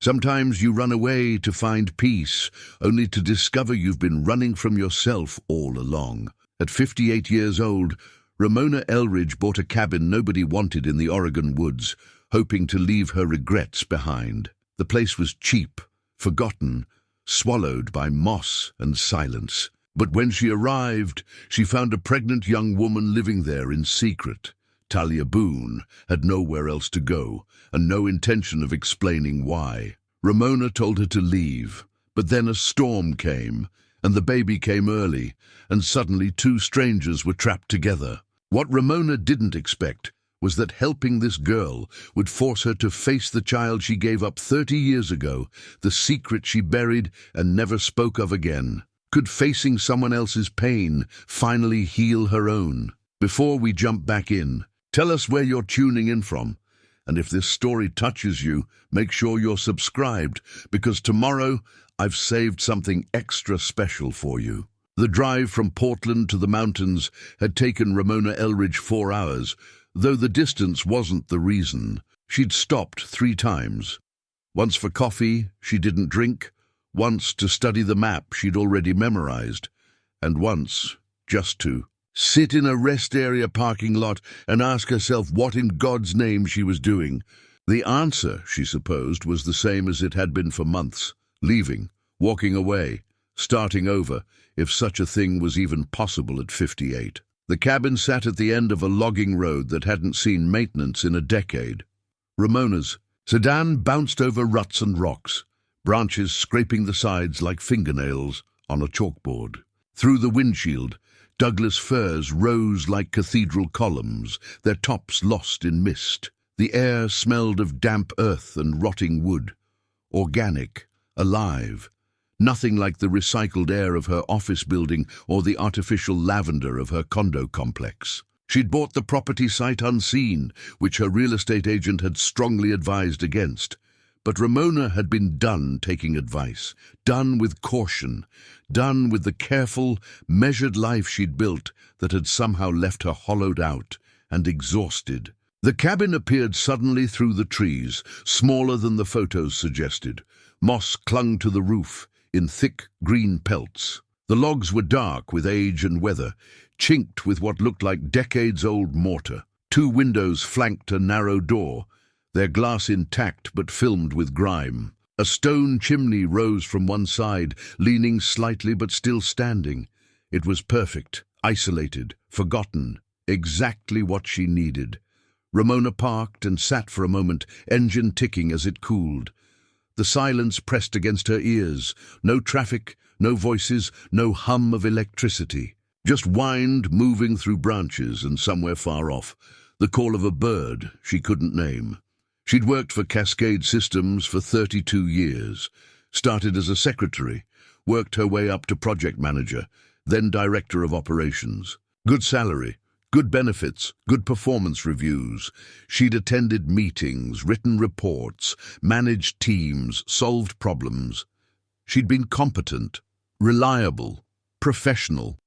Sometimes you run away to find peace, only to discover you've been running from yourself all along. At 58 years old, Ramona Ellridge bought a cabin nobody wanted in the Oregon woods, hoping to leave her regrets behind. The place was cheap, forgotten, swallowed by moss and silence. But when she arrived, she found a pregnant young woman living there in secret. Talia Boone had nowhere else to go, and no intention of explaining why. Ramona told her to leave, but then a storm came, and the baby came early, and suddenly two strangers were trapped together. What Ramona didn't expect was that helping this girl would force her to face the child she gave up 30 years ago, the secret she buried and never spoke of again. Could facing someone else's pain finally heal her own? Before we jump back in, tell us where you're tuning in from. And if this story touches you, make sure you're subscribed, because tomorrow I've saved something extra special for you. The drive from Portland to the mountains had taken Ramona Ellridge 4 hours, though the distance wasn't the reason. She'd stopped 3 times. Once for coffee she didn't drink, once to study the map she'd already memorized, and once just to sit in a rest area parking lot and ask herself what in God's name she was doing. The answer, she supposed, was the same as it had been for months: leaving, walking away, starting over, if such a thing was even possible at 58. The cabin sat at the end of a logging road that hadn't seen maintenance in a decade. Ramona's sedan bounced over ruts and rocks, branches scraping the sides like fingernails on a chalkboard. Through the windshield, Douglas firs rose like cathedral columns, their tops lost in mist. The air smelled of damp earth and rotting wood. Organic, alive. Nothing like the recycled air of her office building or the artificial lavender of her condo complex. She'd bought the property sight unseen, which her real estate agent had strongly advised against. But Ramona had been done taking advice, done with caution, done with the careful, measured life she'd built that had somehow left her hollowed out and exhausted. The cabin appeared suddenly through the trees, smaller than the photos suggested. Moss clung to the roof in thick green pelts. The logs were dark with age and weather, chinked with what looked like decades-old mortar. 2 windows flanked a narrow door, their glass intact but filmed with grime. A stone chimney rose from one side, leaning slightly but still standing. It was perfect, isolated, forgotten, exactly what she needed. Ramona parked and sat for a moment, engine ticking as it cooled. The silence pressed against her ears. No traffic, no voices, no hum of electricity. Just wind moving through branches, and somewhere far off, the call of a bird she couldn't name. She'd worked for Cascade Systems for 32 years, started as a secretary, worked her way up to project manager, then director of operations. Good salary, good benefits, good performance reviews. She'd attended meetings, written reports, managed teams, solved problems. She'd been competent, reliable, professional,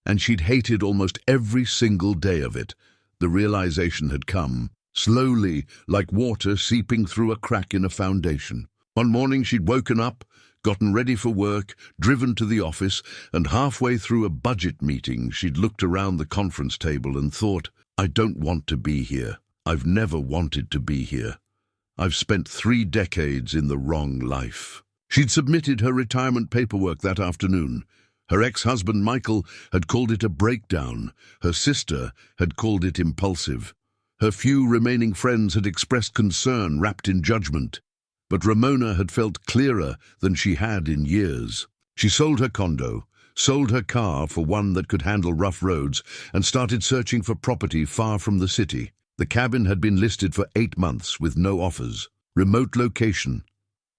and she'd hated almost every single day of it. The realization had come, slowly, like water seeping through a crack in a foundation. One morning she'd woken up, gotten ready for work, driven to the office, and halfway through a budget meeting she'd looked around the conference table and thought, I don't want to be here. I've never wanted to be here. I've spent 3 decades in the wrong life. She'd submitted her retirement paperwork that afternoon. Her ex-husband Michael had called it a breakdown. Her sister had called it impulsive. Her few remaining friends had expressed concern wrapped in judgment. But Ramona had felt clearer than she had in years. She sold her condo, sold her car for one that could handle rough roads, and started searching for property far from the city. The cabin had been listed for 8 months with no offers. Remote location,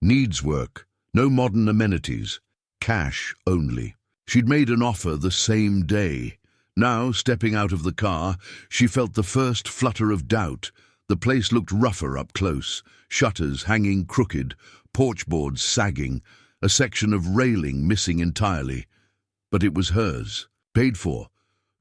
needs work, no modern amenities, cash only. She'd made an offer the same day. Now, stepping out of the car, she felt the first flutter of doubt. The place looked rougher up close, shutters hanging crooked, porchboards sagging, a section of railing missing entirely. But it was hers, paid for.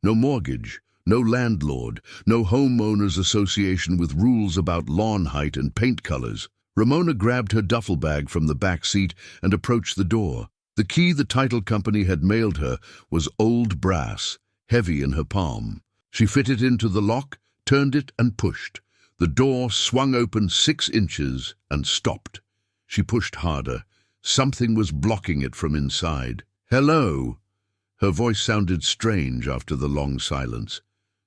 No mortgage, no landlord, no homeowners association with rules about lawn height and paint colors. Ramona grabbed her duffel bag from the back seat and approached the door. The key the title company had mailed her was old brass, heavy in her palm. She fit it into the lock, turned it and pushed. The door swung open 6 inches and stopped. She pushed harder. Something was blocking it from inside. "Hello?" Her voice sounded strange after the long silence.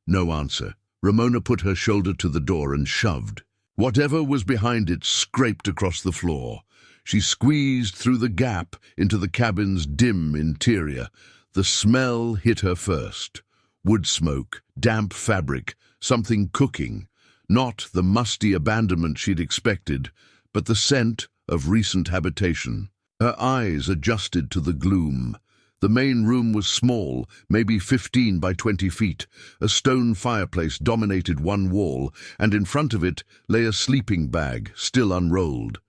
No answer. Ramona put her shoulder to the door and shoved. Whatever was behind it scraped across the floor. She squeezed through the gap into the cabin's dim interior. The smell hit her first. Wood smoke, damp fabric, something cooking. Not the musty abandonment she'd expected, but the scent of recent habitation. Her eyes adjusted to the gloom. The main room was small, maybe 15 by 20 feet. A stone fireplace dominated one wall, and in front of it lay a sleeping bag, still unrolled.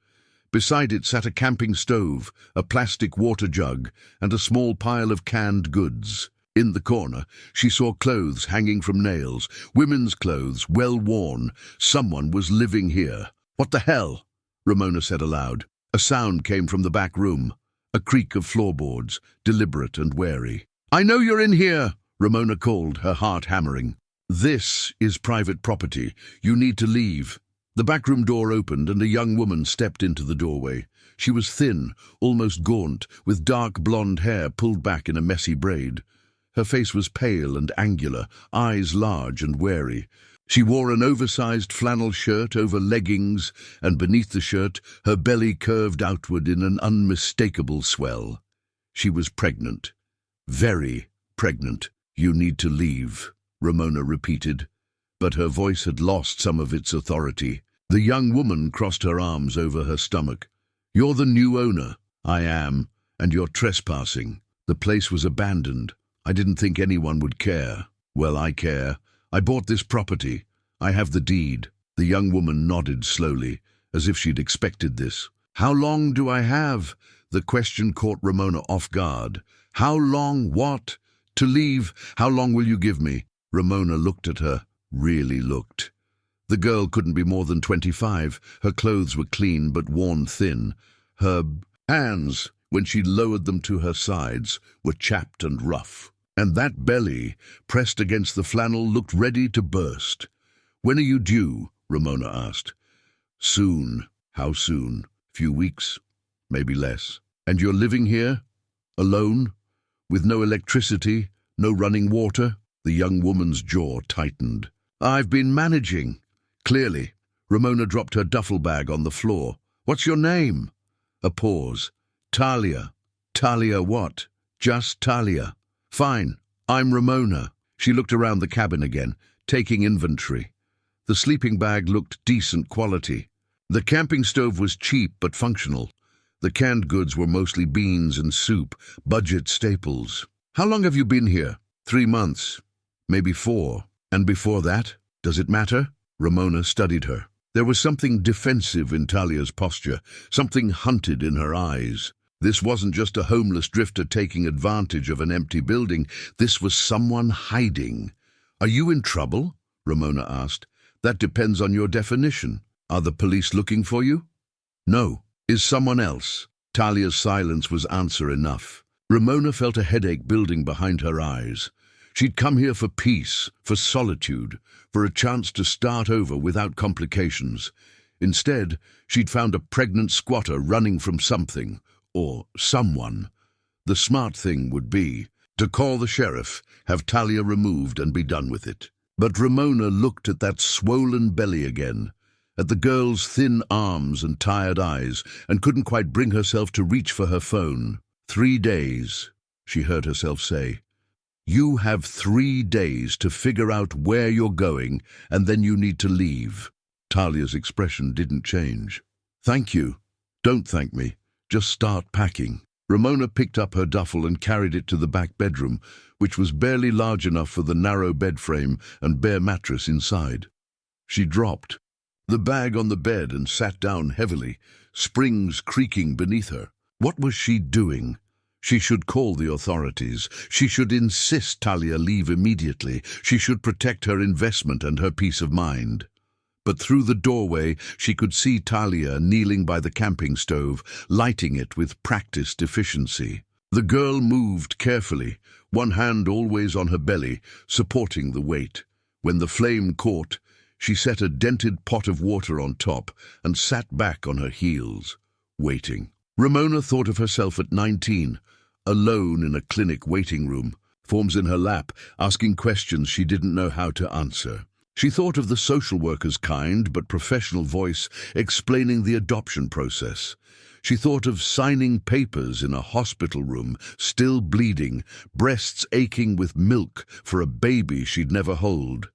Beside it sat a camping stove, a plastic water jug, and a small pile of canned goods. In the corner, she saw clothes hanging from nails, women's clothes, well worn. Someone was living here. "What the hell?" Ramona said aloud. A sound came from the back room. A creak of floorboards, deliberate and wary. "I know you're in here," Ramona called, her heart hammering. "This is private property. You need to leave." The backroom door opened and a young woman stepped into the doorway. She was thin, almost gaunt, with dark blonde hair pulled back in a messy braid. Her face was pale and angular, eyes large and wary. She wore an oversized flannel shirt over leggings, and beneath the shirt, her belly curved outward in an unmistakable swell. She was pregnant. Very pregnant. "You need to leave," Ramona repeated, but her voice had lost some of its authority. The young woman crossed her arms over her stomach. "You're the new owner." "I am, and you're trespassing. The place was abandoned. I didn't think anyone would care." "Well, I care. I bought this property. I have the deed." The young woman nodded slowly, as if she'd expected this. "How long do I have?" The question caught Ramona off guard. "How long what? To leave? How long will you give me?" Ramona looked at her, really looked. The girl couldn't be more than 25. Her clothes were clean but worn thin. Her hands, when she lowered them to her sides, were chapped and rough. And that belly, pressed against the flannel, looked ready to burst. "When are you due?" Ramona asked. "Soon." "How soon?" "Few weeks, maybe less." "And you're living here? Alone? With no electricity, no running water?" The young woman's jaw tightened. "I've been managing." Clearly. Ramona dropped her duffel bag on the floor. "What's your name?" A pause. "Talia." "Talia what?" "Just Talia." "Fine. I'm Ramona." She looked around the cabin again, taking inventory. The sleeping bag looked decent quality. The camping stove was cheap but functional. The canned goods were mostly beans and soup, budget staples. "How long have you been here?" 3 months. Maybe 4. "And before that? Does it matter?" Ramona studied her. There was something defensive in Talia's posture, something hunted in her eyes. This wasn't just a homeless drifter taking advantage of an empty building. This was someone hiding. "Are you in trouble?" Ramona asked. "That depends on your definition. Are the police looking for you?" "No." "Is someone else?" Talia's silence was answer enough. Ramona felt a headache building behind her eyes. She'd come here for peace, for solitude, for a chance to start over without complications. Instead, she'd found a pregnant squatter running from something, or someone. The smart thing would be to call the sheriff, have Talia removed and be done with it. But Ramona looked at that swollen belly again, at the girl's thin arms and tired eyes, and couldn't quite bring herself to reach for her phone. 3 days, she heard herself say. "You have 3 days to figure out where you're going, and then you need to leave." Talia's expression didn't change. "Thank you." "Don't thank me. Just start packing." Ramona picked up her duffel and carried it to the back bedroom, which was barely large enough for the narrow bed frame and bare mattress inside. She dropped the bag on the bed and sat down heavily, springs creaking beneath her. What was she doing? She should call the authorities. She should insist Talia leave immediately. She should protect her investment and her peace of mind. But through the doorway she could see Talia kneeling by the camping stove, lighting it with practiced efficiency. The girl moved carefully, one hand always on her belly, supporting the weight. When the flame caught, she set a dented pot of water on top and sat back on her heels, waiting. Ramona thought of herself at 19, alone in a clinic waiting room, forms in her lap, asking questions she didn't know how to answer. She thought of the social worker's kind but professional voice explaining the adoption process. She thought of signing papers in a hospital room, still bleeding, breasts aching with milk for a baby she'd never hold.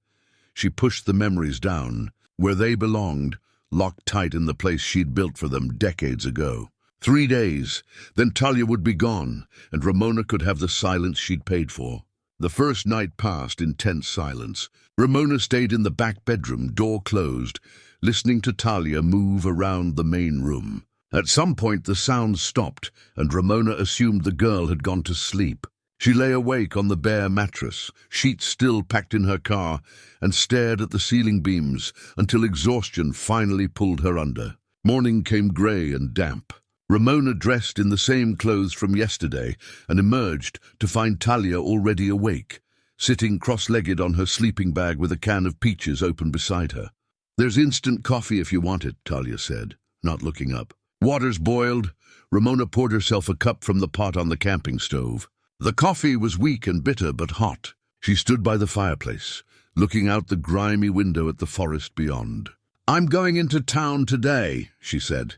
She pushed the memories down, where they belonged, locked tight in the place she'd built for them decades ago. 3 days, then Talia would be gone, and Ramona could have the silence she'd paid for. The first night passed in tense silence. Ramona stayed in the back bedroom, door closed, listening to Talia move around the main room. At some point the sound stopped, and Ramona assumed the girl had gone to sleep. She lay awake on the bare mattress, sheets still packed in her car, and stared at the ceiling beams until exhaustion finally pulled her under. Morning came grey and damp. Ramona dressed in the same clothes from yesterday and emerged to find Talia already awake, sitting cross-legged on her sleeping bag with a can of peaches open beside her. "There's instant coffee if you want it," Talia said, not looking up. "Water's boiled." Ramona poured herself a cup from the pot on the camping stove. The coffee was weak and bitter but hot. She stood by the fireplace, looking out the grimy window at the forest beyond. "I'm going into town today," she said.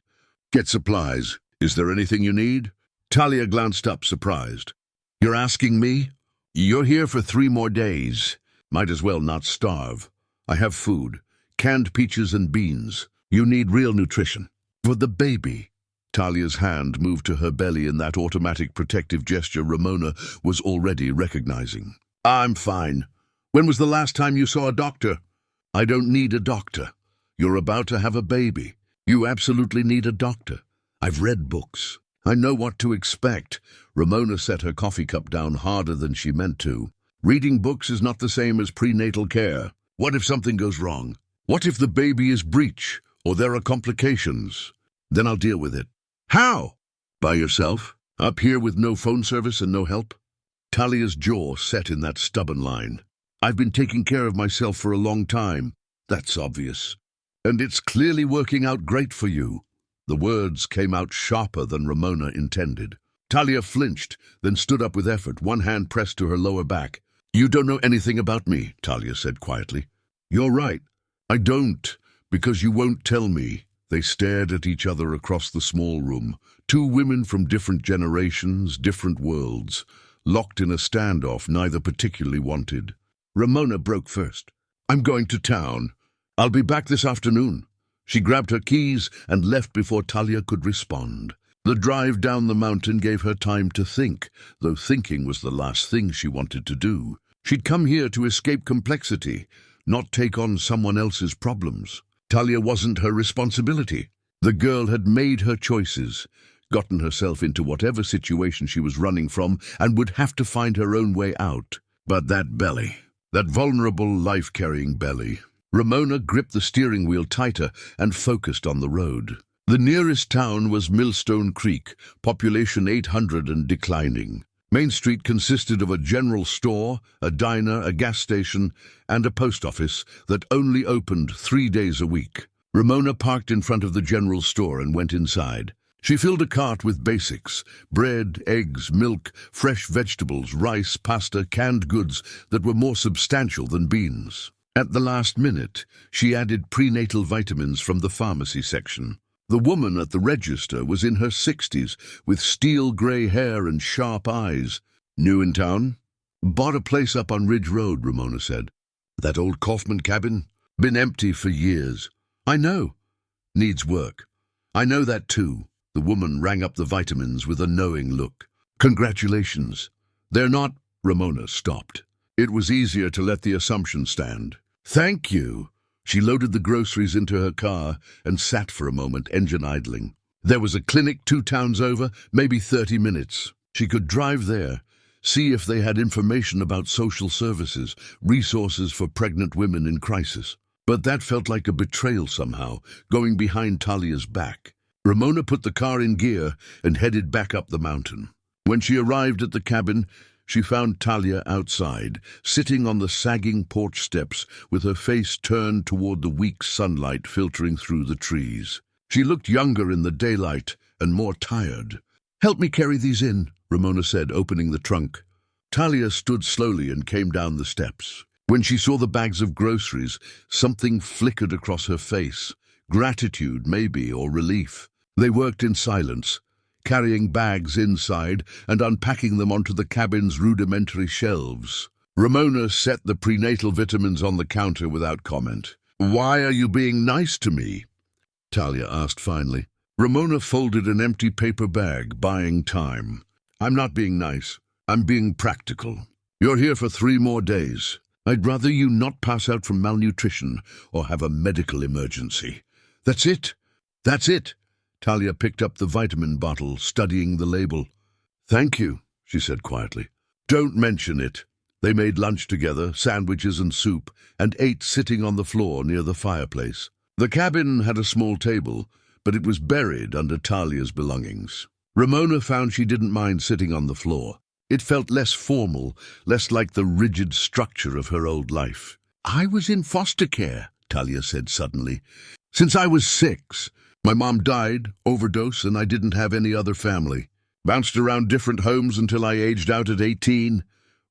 "Get supplies. Is there anything you need?" Talia glanced up, surprised. "You're asking me? You're here for 3 more days. Might as well not starve. I have food, canned peaches and beans. You need real nutrition. For the baby." Talia's hand moved to her belly in that automatic protective gesture Ramona was already recognizing. "I'm fine. When was the last time you saw a doctor?" "I don't need a doctor. You're about to have a baby. You absolutely need a doctor. I've read books. I know what to expect." Ramona set her coffee cup down harder than she meant to. "Reading books is not the same as prenatal care. What if something goes wrong? What if the baby is breech, or there are complications? Then I'll deal with it." "How?" "By yourself? Up here with no phone service and no help?" Talia's jaw set in that stubborn line. "I've been taking care of myself for a long time. That's obvious. And it's clearly working out great for you." The words came out sharper than Ramona intended. Talia flinched, then stood up with effort, one hand pressed to her lower back. "You don't know anything about me," Talia said quietly. "You're right. I don't, because you won't tell me." They stared at each other across the small room, 2 women from different generations, different worlds, locked in a standoff neither particularly wanted. Ramona broke first. "I'm going to town. I'll be back this afternoon." She grabbed her keys and left before Talia could respond. The drive down the mountain gave her time to think, though thinking was the last thing she wanted to do. She'd come here to escape complexity, not take on someone else's problems. Talia wasn't her responsibility. The girl had made her choices, gotten herself into whatever situation she was running from, and would have to find her own way out. But that belly, that vulnerable, life-carrying belly. Ramona gripped the steering wheel tighter and focused on the road. The nearest town was Millstone Creek, population 800 and declining. Main Street consisted of a general store, a diner, a gas station, and a post office that only opened 3 days a week. Ramona parked in front of the general store and went inside. She filled a cart with basics: bread, eggs, milk, fresh vegetables, rice, pasta, canned goods that were more substantial than beans. At the last minute, she added prenatal vitamins from the pharmacy section. The woman at the register was in her 60s, with steel-grey hair and sharp eyes. "New in town?" "Bought a place up on Ridge Road," Ramona said. "That old Kaufman cabin? Been empty for years." "I know. Needs work." "I know that too." The woman rang up the vitamins with a knowing look. "Congratulations." "They're not—" Ramona stopped. It was easier to let the assumption stand. "Thank you." She loaded the groceries into her car and sat for a moment, engine idling. There was a clinic 2 towns over, maybe 30 minutes. She could drive there, see if they had information about social services, resources for pregnant women in crisis. But that felt like a betrayal somehow, going behind Talia's back. Ramona put the car in gear and headed back up the mountain. When she arrived at the cabin, she found Talia outside, sitting on the sagging porch steps with her face turned toward the weak sunlight filtering through the trees. She looked younger in the daylight and more tired. "Help me carry these in," Ramona said, opening the trunk. Talia stood slowly and came down the steps. When she saw the bags of groceries, something flickered across her face. Gratitude, maybe, or relief. They worked in silence, carrying bags inside and unpacking them onto the cabin's rudimentary shelves. Ramona set the prenatal vitamins on the counter without comment. "Why are you being nice to me?" Talia asked finally. Ramona folded an empty paper bag, buying time. "I'm not being nice. I'm being practical. You're here for 3 more days. I'd rather you not pass out from malnutrition or have a medical emergency." "That's it? That's it?" Talia picked up the vitamin bottle, studying the label. "Thank you," she said quietly. "Don't mention it." They made lunch together, sandwiches and soup, and ate sitting on the floor near the fireplace. The cabin had a small table, but it was buried under Talia's belongings. Ramona found she didn't mind sitting on the floor. It felt less formal, less like the rigid structure of her old life. "I was in foster care," Talia said suddenly, "since I was 6. My mom died, overdose, and I didn't have any other family. Bounced around different homes until I aged out at 18.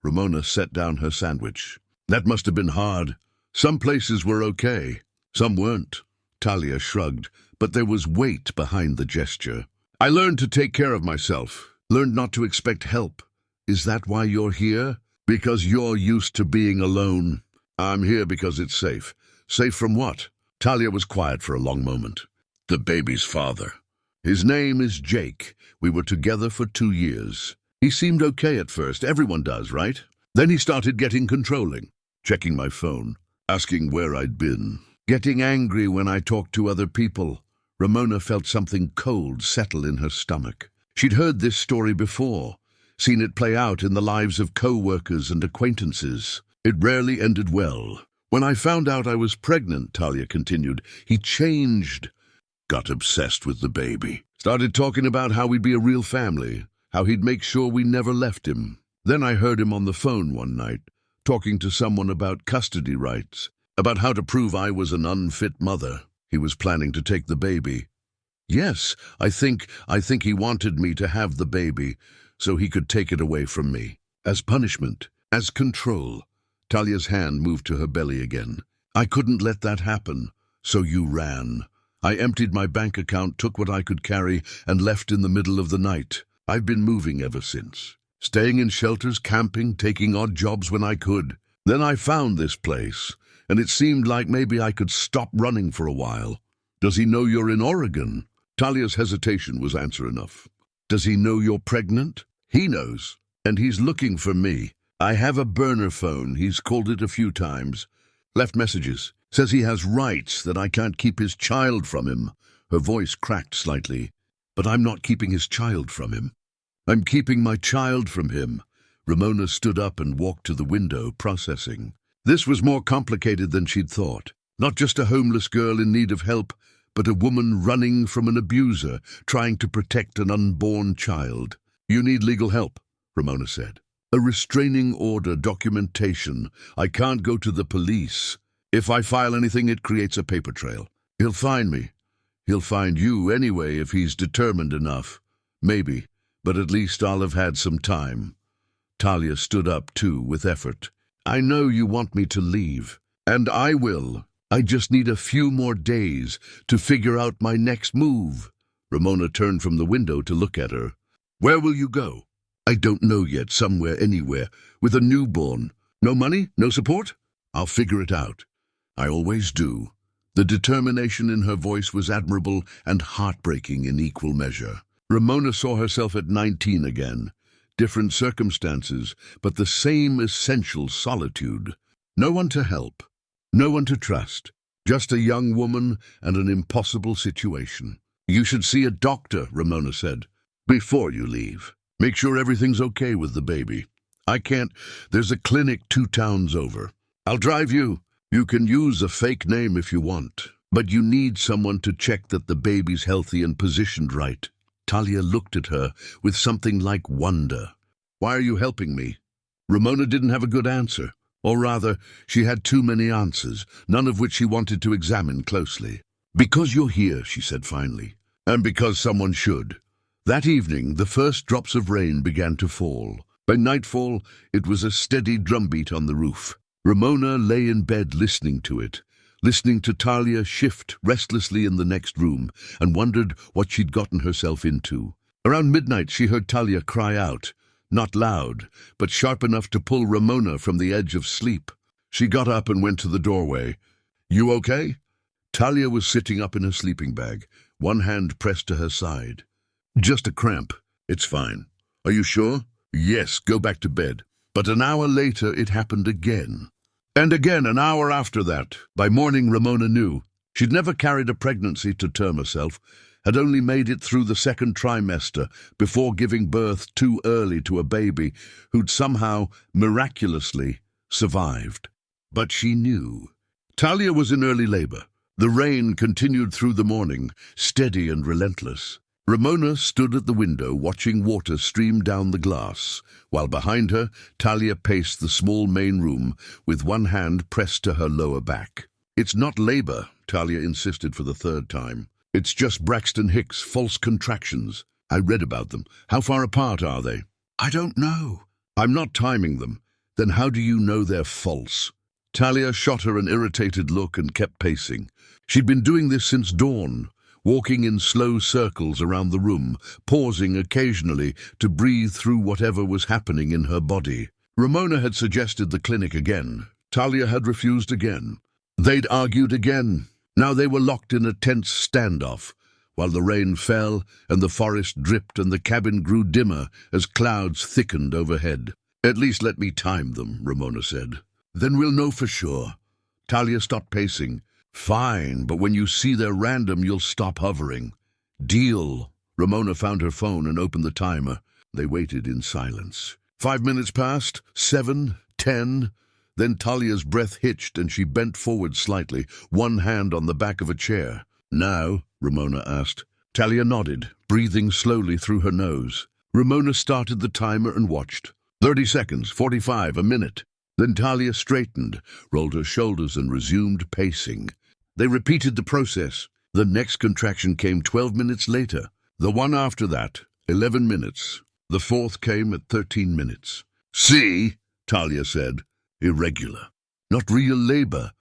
Ramona set down her sandwich. "That must have been hard. Some places were okay, some weren't." Talia shrugged, but there was weight behind the gesture. "I learned to take care of myself, learned not to expect help. Is that why you're here? Because you're used to being alone." "I'm here because it's safe." "Safe from what?" Talia was quiet for a long moment. "The baby's father. His name is Jake. We were together for 2 years. He seemed okay at first. Everyone does, right? Then he started getting controlling, checking my phone, asking where I'd been, getting angry when I talked to other people." Ramona felt something cold settle in her stomach. She'd heard this story before, seen it play out in the lives of co-workers and acquaintances. It rarely ended well. "When I found out I was pregnant," Talia continued, "he changed. Got obsessed with the baby. Started talking about how we'd be a real family, how he'd make sure we never left him. Then I heard him on the phone one night, talking to someone about custody rights, about how to prove I was an unfit mother. He was planning to take the baby. Yes, I think he wanted me to have the baby so he could take it away from me. As punishment, as control." Talia's hand moved to her belly again. "I couldn't let that happen, so you ran. I emptied my bank account, took what I could carry, and left in the middle of the night. I've been moving ever since. Staying in shelters, camping, taking odd jobs when I could. Then I found this place, and it seemed like maybe I could stop running for a while." "Does he know you're in Oregon?" Talia's hesitation was answer enough. "Does he know you're pregnant?" "He knows, and he's looking for me. I have a burner phone. He's called it a few times. Left messages. Says he has rights, that I can't keep his child from him." Her voice cracked slightly. "But I'm not keeping his child from him. I'm keeping my child from him." Ramona stood up and walked to the window, processing. This was more complicated than she'd thought. Not just a homeless girl in need of help, but a woman running from an abuser, trying to protect an unborn child. "You need legal help," Ramona said. "A restraining order, documentation. I can't go to the police. If I file anything, it creates a paper trail. He'll find me. He'll find you anyway if he's determined enough. Maybe, but at least I'll have had some time." Talia stood up, too, with effort. "I know you want me to leave, and I will. I just need a few more days to figure out my next move." Ramona turned from the window to look at her. "Where will you go?" "I don't know yet. Somewhere, anywhere. With a newborn. No money? No support? I'll figure it out. I always do." The determination in her voice was admirable and heartbreaking in equal measure. Ramona saw herself at 19 again. Different circumstances, but the same essential solitude. No one to help. No one to trust. Just a young woman and an impossible situation. "You should see a doctor," Ramona said, "before you leave. Make sure everything's okay with the baby. I can't. There's a clinic 2 towns over. I'll drive you. You can use a fake name if you want, but you need someone to check that the baby's healthy and positioned right. Talia looked at her with something like wonder. Why are you helping me? Ramona didn't have a good answer, or rather, she had too many answers, none of which she wanted to examine closely. Because you're here, she said finally, and because someone should. That evening, the first drops of rain began to fall. By nightfall, it was a steady drumbeat on the roof. Ramona lay in bed listening to it, listening to Talia shift restlessly in the next room, and wondered what she'd gotten herself into. Around midnight, she heard Talia cry out, not loud, but sharp enough to pull Ramona from the edge of sleep. She got up and went to the doorway. You okay? Talia was sitting up in her sleeping bag, one hand pressed to her side. Just a cramp. It's fine. Are you sure? Yes, go back to bed. But an hour later, it happened again. And again an hour after that. By morning, Ramona knew. She'd never carried a pregnancy to term herself, had only made it through the second trimester before giving birth too early to a baby who'd somehow, miraculously, survived. But she knew. Talia was in early labor. The rain continued through the morning, steady and relentless. Ramona stood at the window watching water stream down the glass, while behind her, Talia paced the small main room with one hand pressed to her lower back. It's not labor, Talia insisted for the third time. It's just Braxton Hicks' false contractions. I read about them. How far apart are they? I don't know. I'm not timing them. Then how do you know they're false? Talia shot her an irritated look and kept pacing. She'd been doing this since dawn, walking in slow circles around the room, pausing occasionally to breathe through whatever was happening in her body. Ramona had suggested the clinic again. Talia had refused again. They'd argued again. Now they were locked in a tense standoff, while the rain fell and the forest dripped and the cabin grew dimmer as clouds thickened overhead. At least let me time them, Ramona said. Then we'll know for sure. Talia stopped pacing. Fine, but when you see they're random, you'll stop hovering. Deal. Ramona found her phone and opened the timer. They waited in silence. 5 minutes passed, 7, 10. Then Talia's breath hitched and she bent forward slightly, one hand on the back of a chair. Now? Ramona asked. Talia nodded, breathing slowly through her nose. Ramona started the timer and watched. 30 seconds, 45, a minute. Then Talia straightened, rolled her shoulders and resumed pacing. They repeated the process. The next contraction came 12 minutes later. The one after that, 11 minutes. The fourth came at 13 minutes. See, Talia said. Irregular. Not real labor.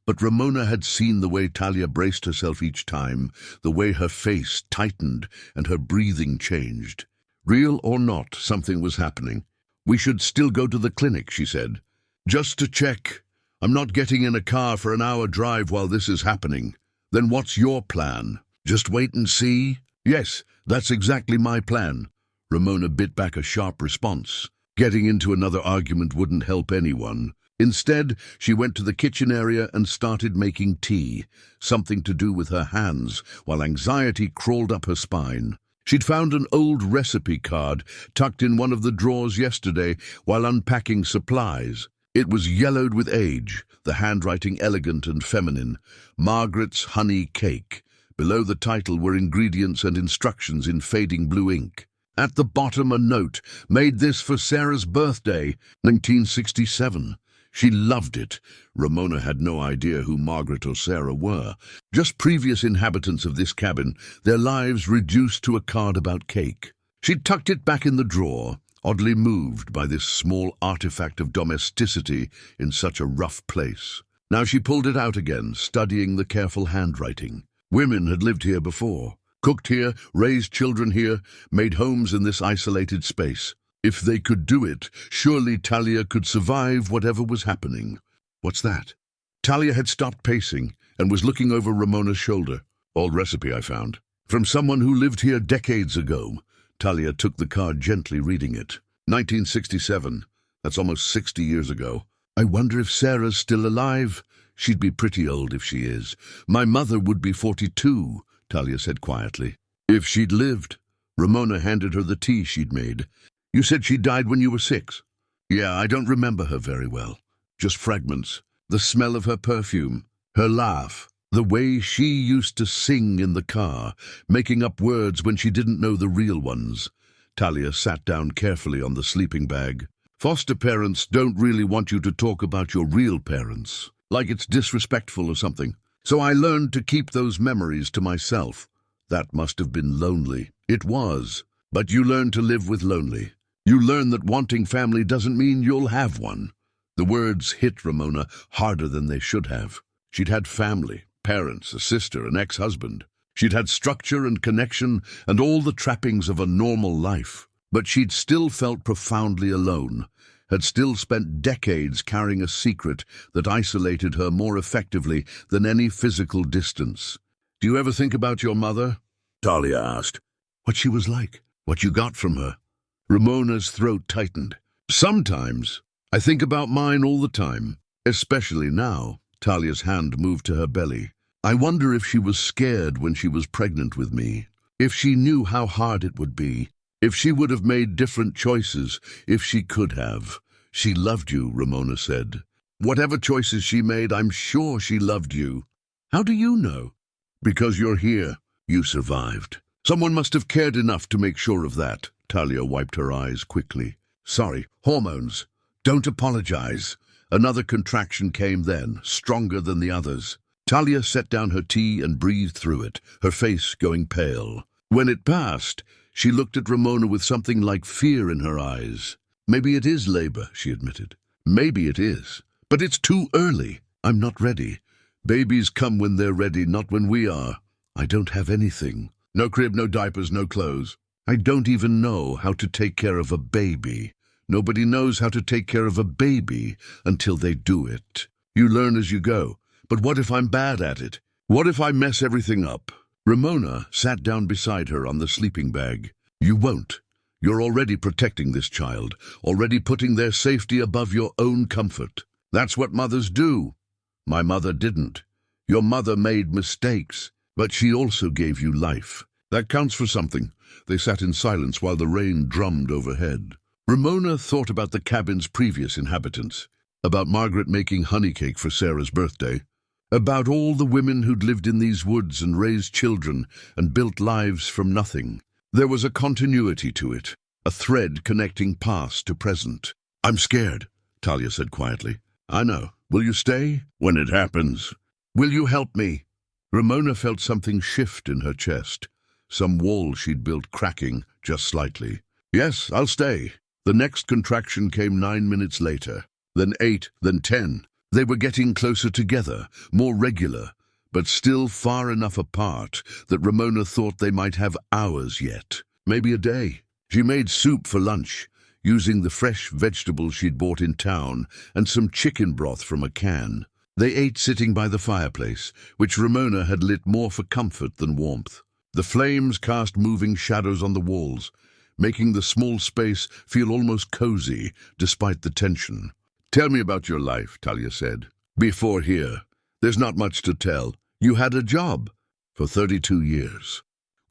But Ramona had seen the way Talia braced herself each time, the way her face tightened and her breathing changed. Real or not, something was happening. We should still go to the clinic, she said. Just to check. I'm not getting in a car for an hour drive while this is happening. Then what's your plan? Just wait and see? Yes, that's exactly my plan. Ramona bit back a sharp response. Getting into another argument wouldn't help anyone. Instead, she went to the kitchen area and started making tea, something to do with her hands, while anxiety crawled up her spine. She'd found an old recipe card tucked in one of the drawers yesterday while unpacking supplies. It was yellowed with age, the handwriting elegant and feminine. Margaret's Honey Cake. Below the title were ingredients and instructions in fading blue ink. At the bottom a note, made this for Sarah's birthday, 1967. She loved it. Ramona had no idea who Margaret or Sarah were. Just previous inhabitants of this cabin, their lives reduced to a card about cake. She tucked it back in the drawer, oddly moved by this small artifact of domesticity in such a rough place. Now she pulled it out again, studying the careful handwriting. Women had lived here before, cooked here, raised children here, made homes in this isolated space. If they could do it, surely Talia could survive whatever was happening. What's that? Talia had stopped pacing and was looking over Ramona's shoulder. Old recipe, I found. From someone who lived here decades ago. Talia took the card, gently reading it. 1967. That's almost 60 years ago. I wonder if Sarah's still alive. She'd be pretty old if she is. My mother would be 42, Talia said quietly. If she'd lived. Ramona handed her the tea she'd made. You said she died when you were 6. Yeah, I don't remember her very well. Just fragments. The smell of her perfume, her laugh, the way she used to sing in the car, making up words when she didn't know the real ones. Talia sat down carefully on the sleeping bag. Foster parents don't really want you to talk about your real parents, like it's disrespectful or something. So I learned to keep those memories to myself. That must have been lonely. It was. But you learn to live with lonely. You learn that wanting family doesn't mean you'll have one. The words hit Ramona harder than they should have. She'd had family, parents, a sister, an ex-husband. She'd had structure and connection and all the trappings of a normal life. But she'd still felt profoundly alone, had still spent decades carrying a secret that isolated her more effectively than any physical distance. "Do you ever think about your mother?" Talia asked. What she was like, what you got from her. Ramona's throat tightened. "Sometimes. I think about mine all the time, especially now." Talia's hand moved to her belly. "I wonder if she was scared when she was pregnant with me, if she knew how hard it would be, if she would have made different choices, if she could have." "She loved you," Ramona said. "Whatever choices she made, I'm sure she loved you." "How do you know?" "Because you're here. You survived. Someone must have cared enough to make sure of that." Talia wiped her eyes quickly. "Sorry, hormones. Don't apologize." Another contraction came then, stronger than the others. Talia set down her tea and breathed through it, her face going pale. When it passed, she looked at Ramona with something like fear in her eyes. "Maybe it is labor," she admitted. "Maybe it is. But it's too early. I'm not ready. Babies come when they're ready, not when we are. I don't have anything. No crib, no diapers, no clothes. I don't even know how to take care of a baby. Nobody knows how to take care of a baby until they do it. You learn as you go. But what if I'm bad at it? What if I mess everything up?" Ramona sat down beside her on the sleeping bag. "You won't. You're already protecting this child, already putting their safety above your own comfort. That's what mothers do. My mother didn't. Your mother made mistakes, but she also gave you life. That counts for something." They sat in silence while the rain drummed overhead. Ramona thought about the cabin's previous inhabitants, about Margaret making honey cake for Sarah's birthday, about all the women who'd lived in these woods and raised children and built lives from nothing. There was a continuity to it, a thread connecting past to present. "I'm scared," Talia said quietly. "I know. Will you stay?" "When it happens." "Will you help me?" Ramona felt something shift in her chest, some wall she'd built cracking just slightly. "Yes, I'll stay." The next contraction came 9 minutes later, then 8, then 10. They were getting closer together, more regular, but still far enough apart that Ramona thought they might have hours yet, maybe a day. She made soup for lunch, using the fresh vegetables she'd bought in town and some chicken broth from a can. They ate sitting by the fireplace, which Ramona had lit more for comfort than warmth. The flames cast moving shadows on the walls, making the small space feel almost cozy, despite the tension. "Tell me about your life," Talia said. "Before here. There's not much to tell. You had a job for 32 years.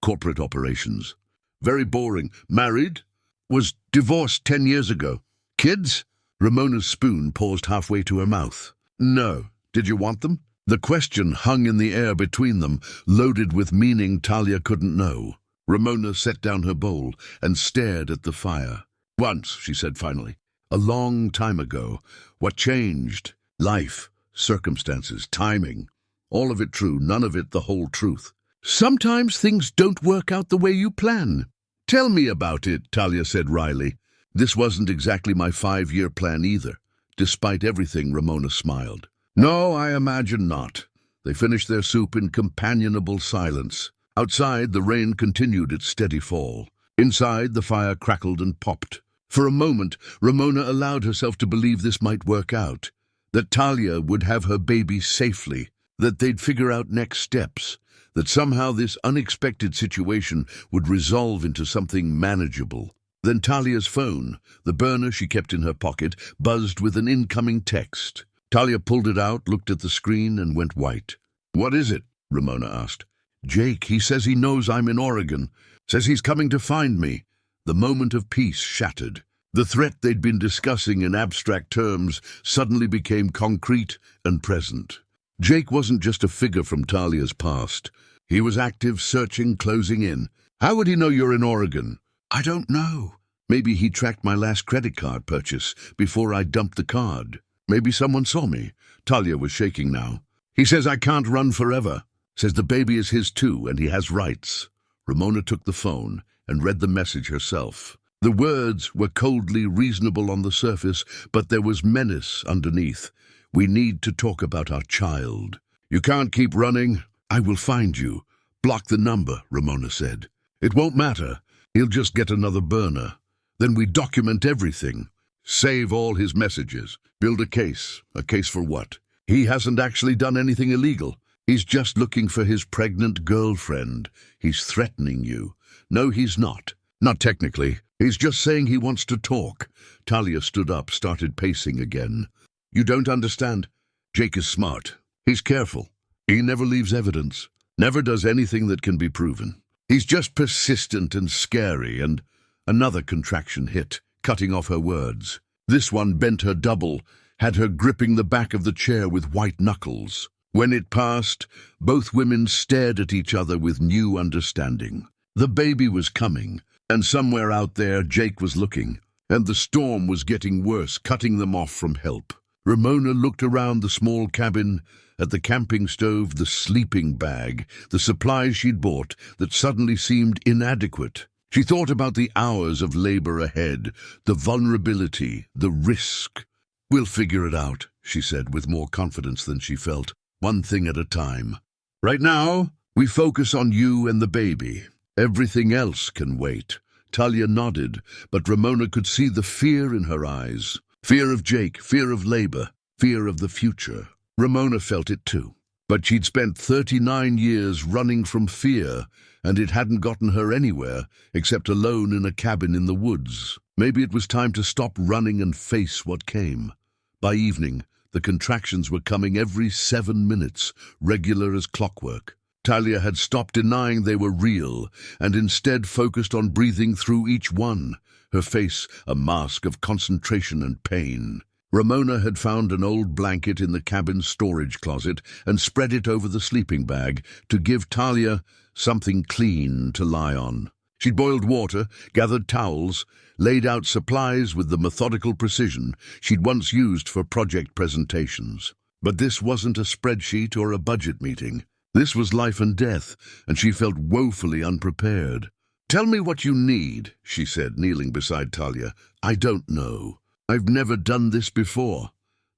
Corporate operations. Very boring. Married? Was divorced 10 years ago. Kids?" Ramona's spoon paused halfway to her mouth. "No. Did you want them?" The question hung in the air between them, loaded with meaning Talia couldn't know. Ramona set down her bowl and stared at the fire. "Once," she said finally. "A long time ago. What changed? Life, circumstances, timing. All of it true, none of it the whole truth." "Sometimes things don't work out the way you plan." "Tell me about it," Talia said wryly. "This wasn't exactly my 5-year plan either." Despite everything, Ramona smiled. "No, I imagine not." They finished their soup in companionable silence. Outside, the rain continued its steady fall. Inside, the fire crackled and popped. For a moment, Ramona allowed herself to believe this might work out, that Talia would have her baby safely, that they'd figure out next steps, that somehow this unexpected situation would resolve into something manageable. Then Talia's phone, the burner she kept in her pocket, buzzed with an incoming text. Talia pulled it out, looked at the screen, and went white. "What is it?" Ramona asked. "Jake, he says he knows I'm in Oregon. Says he's coming to find me." The moment of peace shattered. The threat they'd been discussing in abstract terms suddenly became concrete and present. Jake wasn't just a figure from Talia's past. He was active, searching, closing in. How would he know you're in Oregon? I don't know. Maybe he tracked my last credit card purchase before I dumped the card. Maybe someone saw me. Talia was shaking now. He says I can't run forever. Says the baby is his too, and he has rights. Ramona took the phone and read the message herself. The words were coldly reasonable on the surface, but there was menace underneath. We need to talk about our child. You can't keep running. I will find you. Block the number, Ramona said. It won't matter. He'll just get another burner. Then we document everything. Save all his messages. Build a case. A case for what? He hasn't actually done anything illegal. He's just looking for his pregnant girlfriend. He's threatening you. No, he's not. Not technically. He's just saying he wants to talk. Talia stood up, started pacing again. You don't understand. Jake is smart. He's careful. He never leaves evidence. Never does anything that can be proven. He's just persistent and scary, and another contraction hit, cutting off her words. This one bent her double, had her gripping the back of the chair with white knuckles. When it passed, both women stared at each other with new understanding. The baby was coming, and somewhere out there Jake was looking, and the storm was getting worse, cutting them off from help. Ramona looked around the small cabin, at the camping stove, the sleeping bag, the supplies she'd bought that suddenly seemed inadequate. She thought about the hours of labor ahead, the vulnerability, the risk. We'll figure it out, she said with more confidence than she felt, one thing at a time. Right now, we focus on you and the baby. Everything else can wait. Talia nodded, but Ramona could see the fear in her eyes. Fear of Jake, fear of labor, fear of the future. Ramona felt it too. But she'd spent 39 years running from fear, and it hadn't gotten her anywhere, except alone in a cabin in the woods. Maybe it was time to stop running and face what came. By evening, the contractions were coming every 7 minutes, regular as clockwork. Talia had stopped denying they were real, and instead focused on breathing through each one, her face a mask of concentration and pain. Ramona had found an old blanket in the cabin's storage closet and spread it over the sleeping bag to give Talia something clean to lie on. She'd boiled water, gathered towels, laid out supplies with the methodical precision she'd once used for project presentations. But this wasn't a spreadsheet or a budget meeting. This was life and death, and she felt woefully unprepared. "Tell me what you need," she said, kneeling beside Talia. "I don't know. I've never done this before."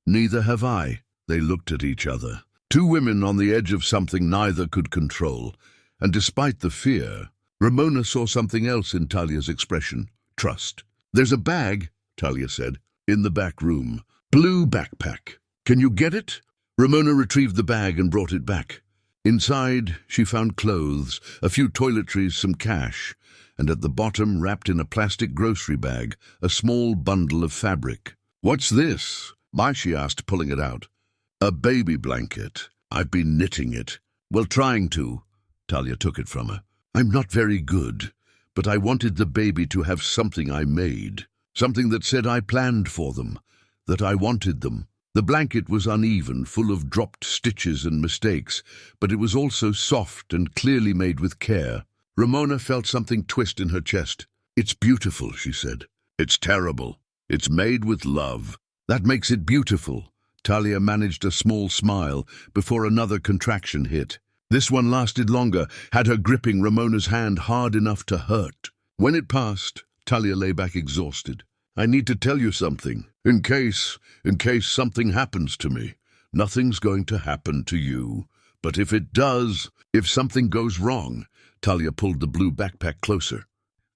"Neither have I." They looked at each other. Two women on the edge of something neither could control. And despite the fear, Ramona saw something else in Talia's expression. Trust. "There's a bag," Talia said, "in the back room. Blue backpack. Can you get it?" Ramona retrieved the bag and brought it back. Inside, she found clothes, a few toiletries, some cash, and at the bottom, wrapped in a plastic grocery bag, a small bundle of fabric. "What's this?" she asked, pulling it out. "A baby blanket. I've been knitting it." "Well, trying to." Talia took it from her. "I'm not very good, but I wanted the baby to have something I made, something that said I planned for them, that I wanted them." The blanket was uneven, full of dropped stitches and mistakes, but it was also soft and clearly made with care. Ramona felt something twist in her chest. "It's beautiful," she said. "It's terrible. It's made with love. That makes it beautiful." Talia managed a small smile before another contraction hit. This one lasted longer, had her gripping Ramona's hand hard enough to hurt. When it passed, Talia lay back exhausted. "I need to tell you something, in case something happens to me. Nothing's going to happen to you. But if it does, if something goes wrong," Talia pulled the blue backpack closer.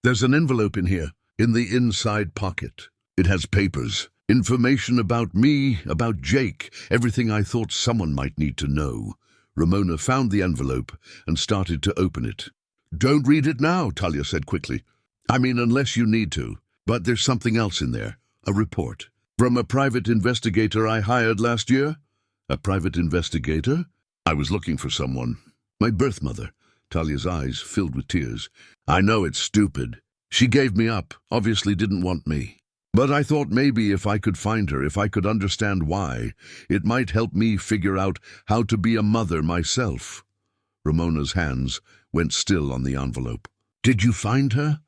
"There's an envelope in here, in the inside pocket. It has papers, information about me, about Jake, everything I thought someone might need to know." Ramona found the envelope and started to open it. "Don't read it now," Talia said quickly. "I mean, unless you need to. But there's something else in there, a report. From a private investigator I hired last year." "A private investigator?" "I was looking for someone. My birth mother." Talia's eyes filled with tears. "I know it's stupid. She gave me up, obviously didn't want me. But I thought maybe if I could find her, if I could understand why, it might help me figure out how to be a mother myself." Ramona's hands went still on the envelope. "Did you find her?"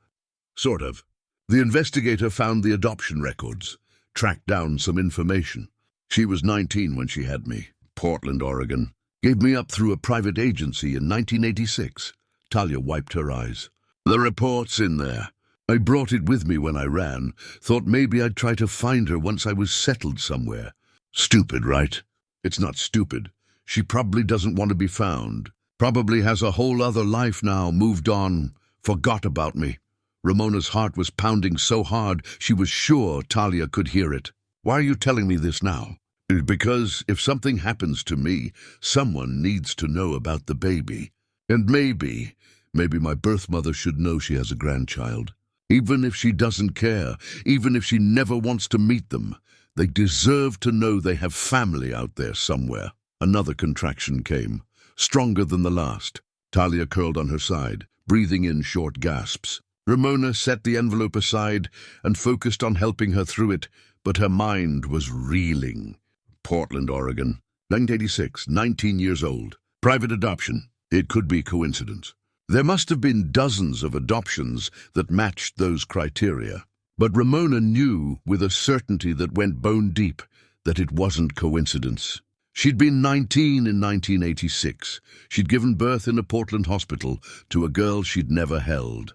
"Sort of. The investigator found the adoption records, tracked down some information. She was 19 when she had me. Portland, Oregon. Gave me up through a private agency in 1986. Talia wiped her eyes. "The report's in there. I brought it with me when I ran. Thought maybe I'd try to find her once I was settled somewhere. Stupid, right? It's not stupid. She probably doesn't want to be found. Probably has a whole other life now, moved on, forgot about me." Ramona's heart was pounding so hard she was sure Talia could hear it. "Why are you telling me this now?" "Because if something happens to me, someone needs to know about the baby. And maybe my birth mother should know she has a grandchild. Even if she doesn't care, even if she never wants to meet them, they deserve to know they have family out there somewhere." Another contraction came, stronger than the last. Talia curled on her side, breathing in short gasps. Ramona set the envelope aside and focused on helping her through it, but her mind was reeling. Portland, Oregon. 1986, 19 years old. Private adoption. It could be coincidence. There must have been dozens of adoptions that matched those criteria. But Ramona knew with a certainty that went bone deep that it wasn't coincidence. She'd been 19 in 1986. She'd given birth in a Portland hospital to a girl she'd never held.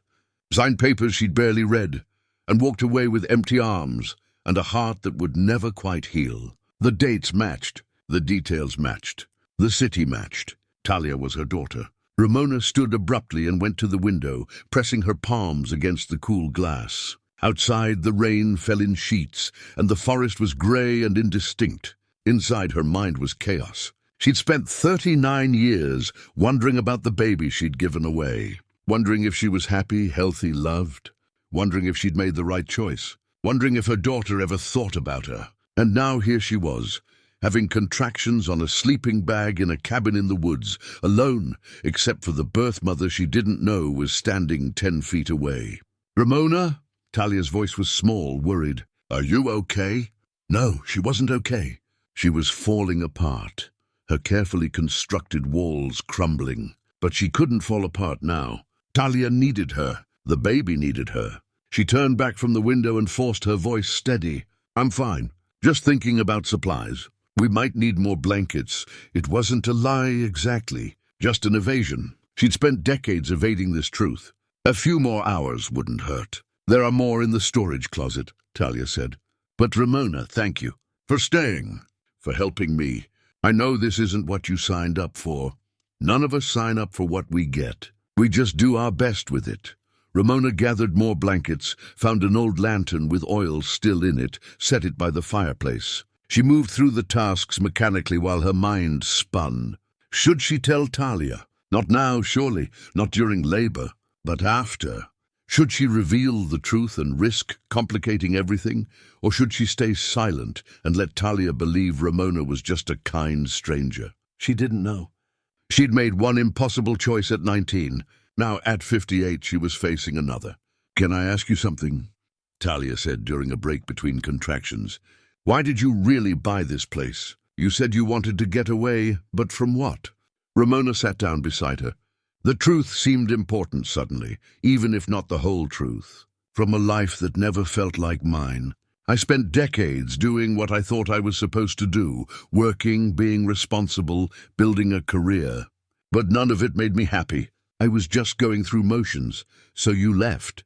Signed papers she'd barely read, and walked away with empty arms and a heart that would never quite heal. The dates matched. The details matched. The city matched. Talia was her daughter. Ramona stood abruptly and went to the window, pressing her palms against the cool glass. Outside, the rain fell in sheets, and the forest was grey and indistinct. Inside, her mind was chaos. She'd spent 39 years wondering about the baby she'd given away, wondering if she was happy, healthy, loved, wondering if she'd made the right choice, wondering if her daughter ever thought about her. And now here she was, having contractions on a sleeping bag in a cabin in the woods, alone, except for the birth mother she didn't know was standing 10 feet away. "Ramona?" Talia's voice was small, worried. "Are you okay?" No, she wasn't okay. She was falling apart, her carefully constructed walls crumbling. But she couldn't fall apart now. Talia needed her. The baby needed her. She turned back from the window and forced her voice steady. "I'm fine. Just thinking about supplies. We might need more blankets." It wasn't a lie exactly, just an evasion. She'd spent decades evading this truth. "A few more hours wouldn't hurt. There are more in the storage closet," Talia said. "But Ramona, thank you. For staying. For helping me. I know this isn't what you signed up for. None of us sign up for what we get. We just do our best with it." Ramona gathered more blankets, found an old lantern with oil still in it, set it by the fireplace. She moved through the tasks mechanically while her mind spun. Should she tell Talia? Not now, surely, not during labor, but after. Should she reveal the truth and risk complicating everything, or should she stay silent and let Talia believe Ramona was just a kind stranger? She didn't know. She'd made one impossible choice at 19. Now, at 58, she was facing another. "Can I ask you something?" Talia said during a break between contractions. "Why did you really buy this place? You said you wanted to get away, but from what?" Ramona sat down beside her. The truth seemed important suddenly, even if not the whole truth. "From a life that never felt like mine. I spent decades doing what I thought I was supposed to do, working, being responsible, building a career. But none of it made me happy. I was just going through motions. So you left."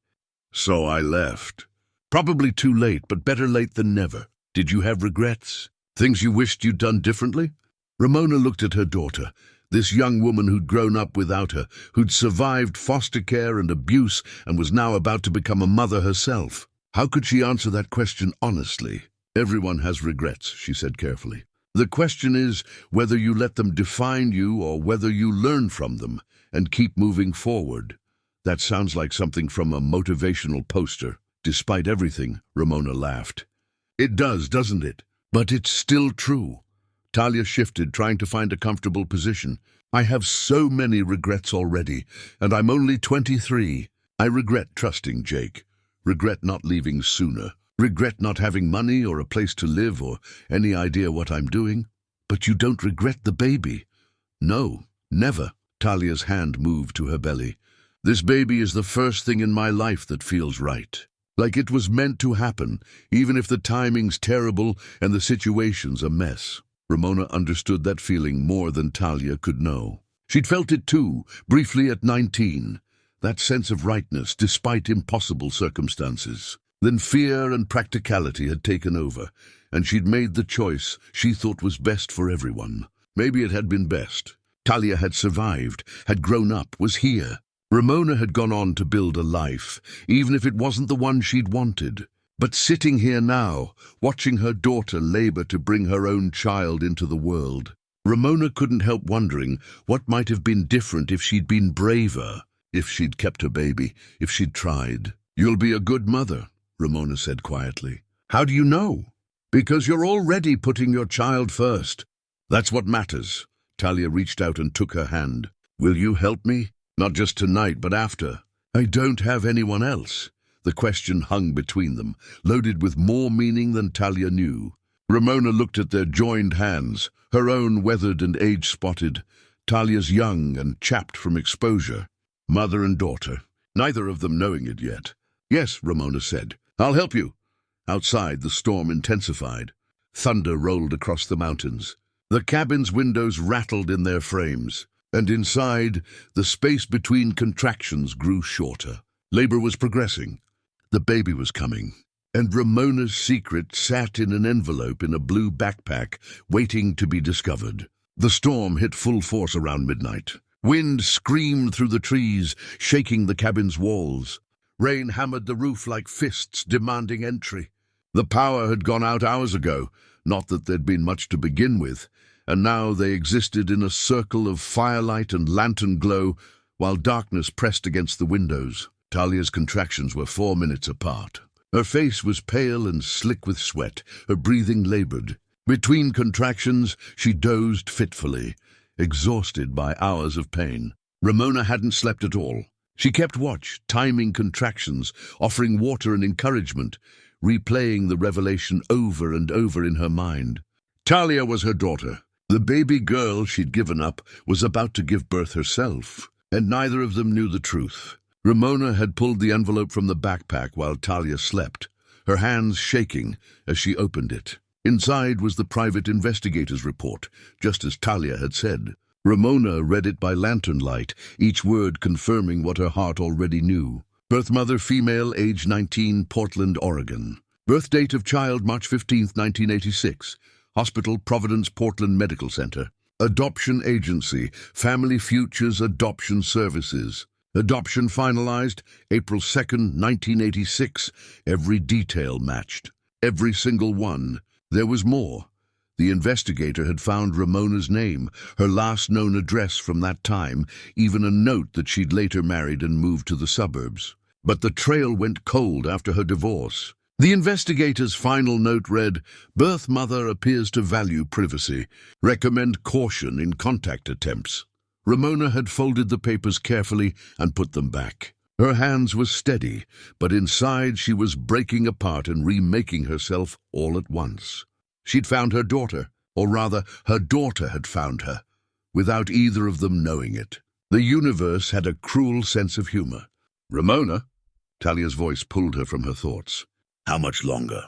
"So I left. Probably too late, but better late than never. Did you have regrets? Things you wished you'd done differently?" Ramona looked at her daughter, this young woman who'd grown up without her, who'd survived foster care and abuse and was now about to become a mother herself. How could she answer that question honestly? "Everyone has regrets," she said carefully. "The question is whether you let them define you or whether you learn from them and keep moving forward." That sounds like something from a motivational poster. "Despite everything," Ramona laughed. "It does, doesn't it? But it's still true." Talia shifted, trying to find a comfortable position. "I have so many regrets already, and I'm only 23. I regret trusting Jake. Regret not leaving sooner. Regret not having money or a place to live or any idea what I'm doing? But you don't regret the baby? No, never. Talia's hand moved to her belly. This baby is the first thing in my life that feels right. Like it was meant to happen, even if the timing's terrible and the situation's a mess. Ramona understood that feeling more than Talia could know. She'd felt it too, briefly at 19. That sense of rightness, despite impossible circumstances. Then fear and practicality had taken over, and she'd made the choice she thought was best for everyone. Maybe it had been best. Talia had survived, had grown up, was here. Ramona had gone on to build a life, even if it wasn't the one she'd wanted. But sitting here now, watching her daughter labor to bring her own child into the world, Ramona couldn't help wondering what might have been different if she'd been braver, if she'd kept her baby, if she'd tried. "You'll be a good mother," Ramona said quietly. "How do you know?" "Because you're already putting your child first. That's what matters." Talia reached out and took her hand. "Will you help me? Not just tonight, but after." "I don't have anyone else." The question hung between them, loaded with more meaning than Talia knew. Ramona looked at their joined hands, her own weathered and age-spotted, Talia's young and chapped from exposure. Mother and daughter, neither of them knowing it yet. "Yes," Ramona said. "I'll help you." Outside, the storm intensified. Thunder rolled across the mountains. The cabin's windows rattled in their frames, and inside, the space between contractions grew shorter. Labor was progressing. The baby was coming, and Ramona's secret sat in an envelope in a blue backpack, waiting to be discovered. The storm hit full force around midnight. Wind screamed through the trees, shaking the cabin's walls. Rain hammered the roof like fists demanding entry. The power had gone out hours ago, not that there'd been much to begin with, and now they existed in a circle of firelight and lantern glow while darkness pressed against the windows. Talia's contractions were 4 minutes apart. Her face was pale and slick with sweat, her breathing labored. Between contractions, she dozed fitfully, exhausted by hours of pain. Ramona hadn't slept at all. She kept watch, timing contractions, offering water and encouragement, replaying the revelation over and over in her mind. Talia was her daughter. The baby girl she'd given up was about to give birth herself, and neither of them knew the truth. Ramona had pulled the envelope from the backpack while Talia slept, her hands shaking as she opened it. Inside was the private investigator's report, just as Talia had said. Ramona read it by lantern light, each word confirming what her heart already knew. Birth mother, female, age 19, Portland, Oregon. Birth date of child, March 15, 1986. Hospital, Providence Portland Medical Center. Adoption agency, Family Futures Adoption Services. Adoption finalized, April 2nd, 1986. Every detail matched. Every single one. There was more. The investigator had found Ramona's name, her last known address from that time, even a note that she'd later married and moved to the suburbs. But the trail went cold after her divorce. The investigator's final note read, "Birth mother appears to value privacy. Recommend caution in contact attempts." Ramona had folded the papers carefully and put them back. Her hands were steady, but inside she was breaking apart and remaking herself all at once. She'd found her daughter, or rather, her daughter had found her, without either of them knowing it. The universe had a cruel sense of humor. "Ramona?" Talia's voice pulled her from her thoughts. "How much longer?"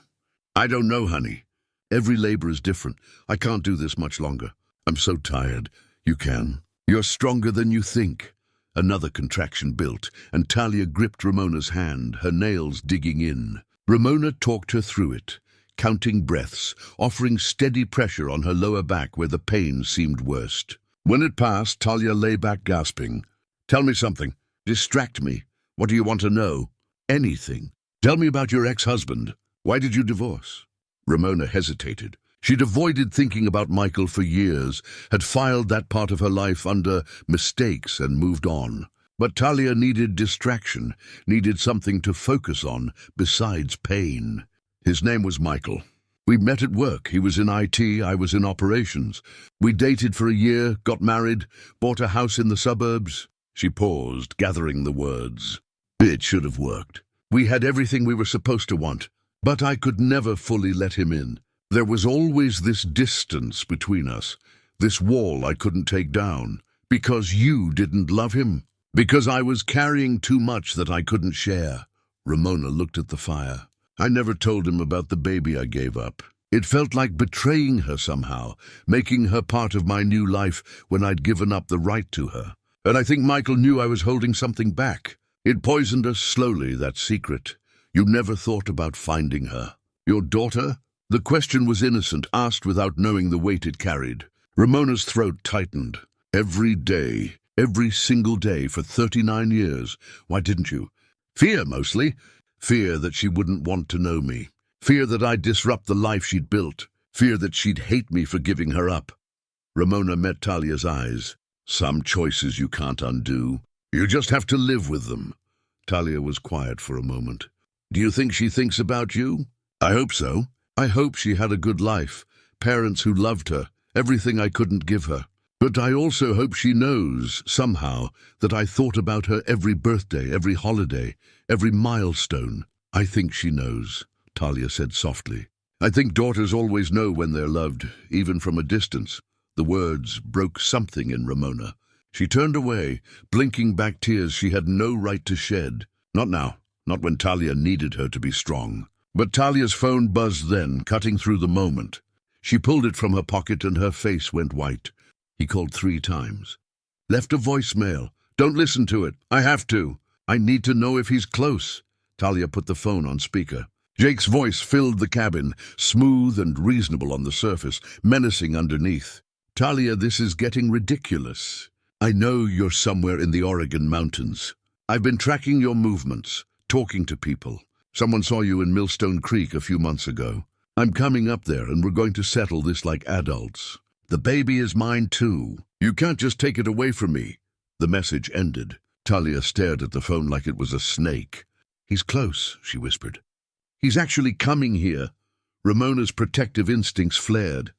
"I don't know, honey. Every labor is different. I can't do this much longer. I'm so tired. You can. You're stronger than you think." Another contraction built, and Talia gripped Ramona's hand, her nails digging in. Ramona talked her through it, counting breaths, offering steady pressure on her lower back where the pain seemed worst. When it passed, Talia lay back gasping. "Tell me something. Distract me. What do you want to know?" "Anything. Tell me about your ex-husband. Why did you divorce?" Ramona hesitated. She'd avoided thinking about Michael for years, had filed that part of her life under mistakes and moved on. But Talia needed distraction, needed something to focus on besides pain. His name was Michael. We met at work. He was in IT, I was in operations. We dated for a year, got married, bought a house in the suburbs. She paused, gathering the words. It should have worked. We had everything we were supposed to want. But I could never fully let him in. There was always this distance between us, this wall I couldn't take down, because you didn't love him, because I was carrying too much that I couldn't share. Ramona looked at the fire. I never told him about the baby I gave up. It felt like betraying her somehow, making her part of my new life when I'd given up the right to her. And I think Michael knew I was holding something back. It poisoned us slowly, that secret. You never thought about finding her. Your daughter? The question was innocent, asked without knowing the weight it carried. Ramona's throat tightened. Every day, every single day for 39 years. Why didn't you? Fear, mostly. Fear that she wouldn't want to know me. Fear that I'd disrupt the life she'd built. Fear that she'd hate me for giving her up. Ramona met Talia's eyes. Some choices you can't undo. You just have to live with them. Talia was quiet for a moment. Do you think she thinks about you? I hope so. I hope she had a good life, parents who loved her, everything I couldn't give her. But I also hope she knows, somehow, that I thought about her every birthday, every holiday, every milestone. I think she knows, Talia said softly. I think daughters always know when they're loved, even from a distance. The words broke something in Ramona. She turned away, blinking back tears she had no right to shed. Not now, not when Talia needed her to be strong. But Talia's phone buzzed then, cutting through the moment. She pulled it from her pocket and her face went white. He called 3 times. Left a voicemail. Don't listen to it. I have to. I need to know if he's close. Talia put the phone on speaker. Jake's voice filled the cabin, smooth and reasonable on the surface, menacing underneath. Talia, this is getting ridiculous. I know you're somewhere in the Oregon mountains. I've been tracking your movements, talking to people. Someone saw you in Millstone Creek a few months ago. I'm coming up there and we're going to settle this like adults. The baby is mine too. You can't just take it away from me. The message ended. Talia stared at the phone like it was a snake. He's close, she whispered. He's actually coming here. Ramona's protective instincts flared.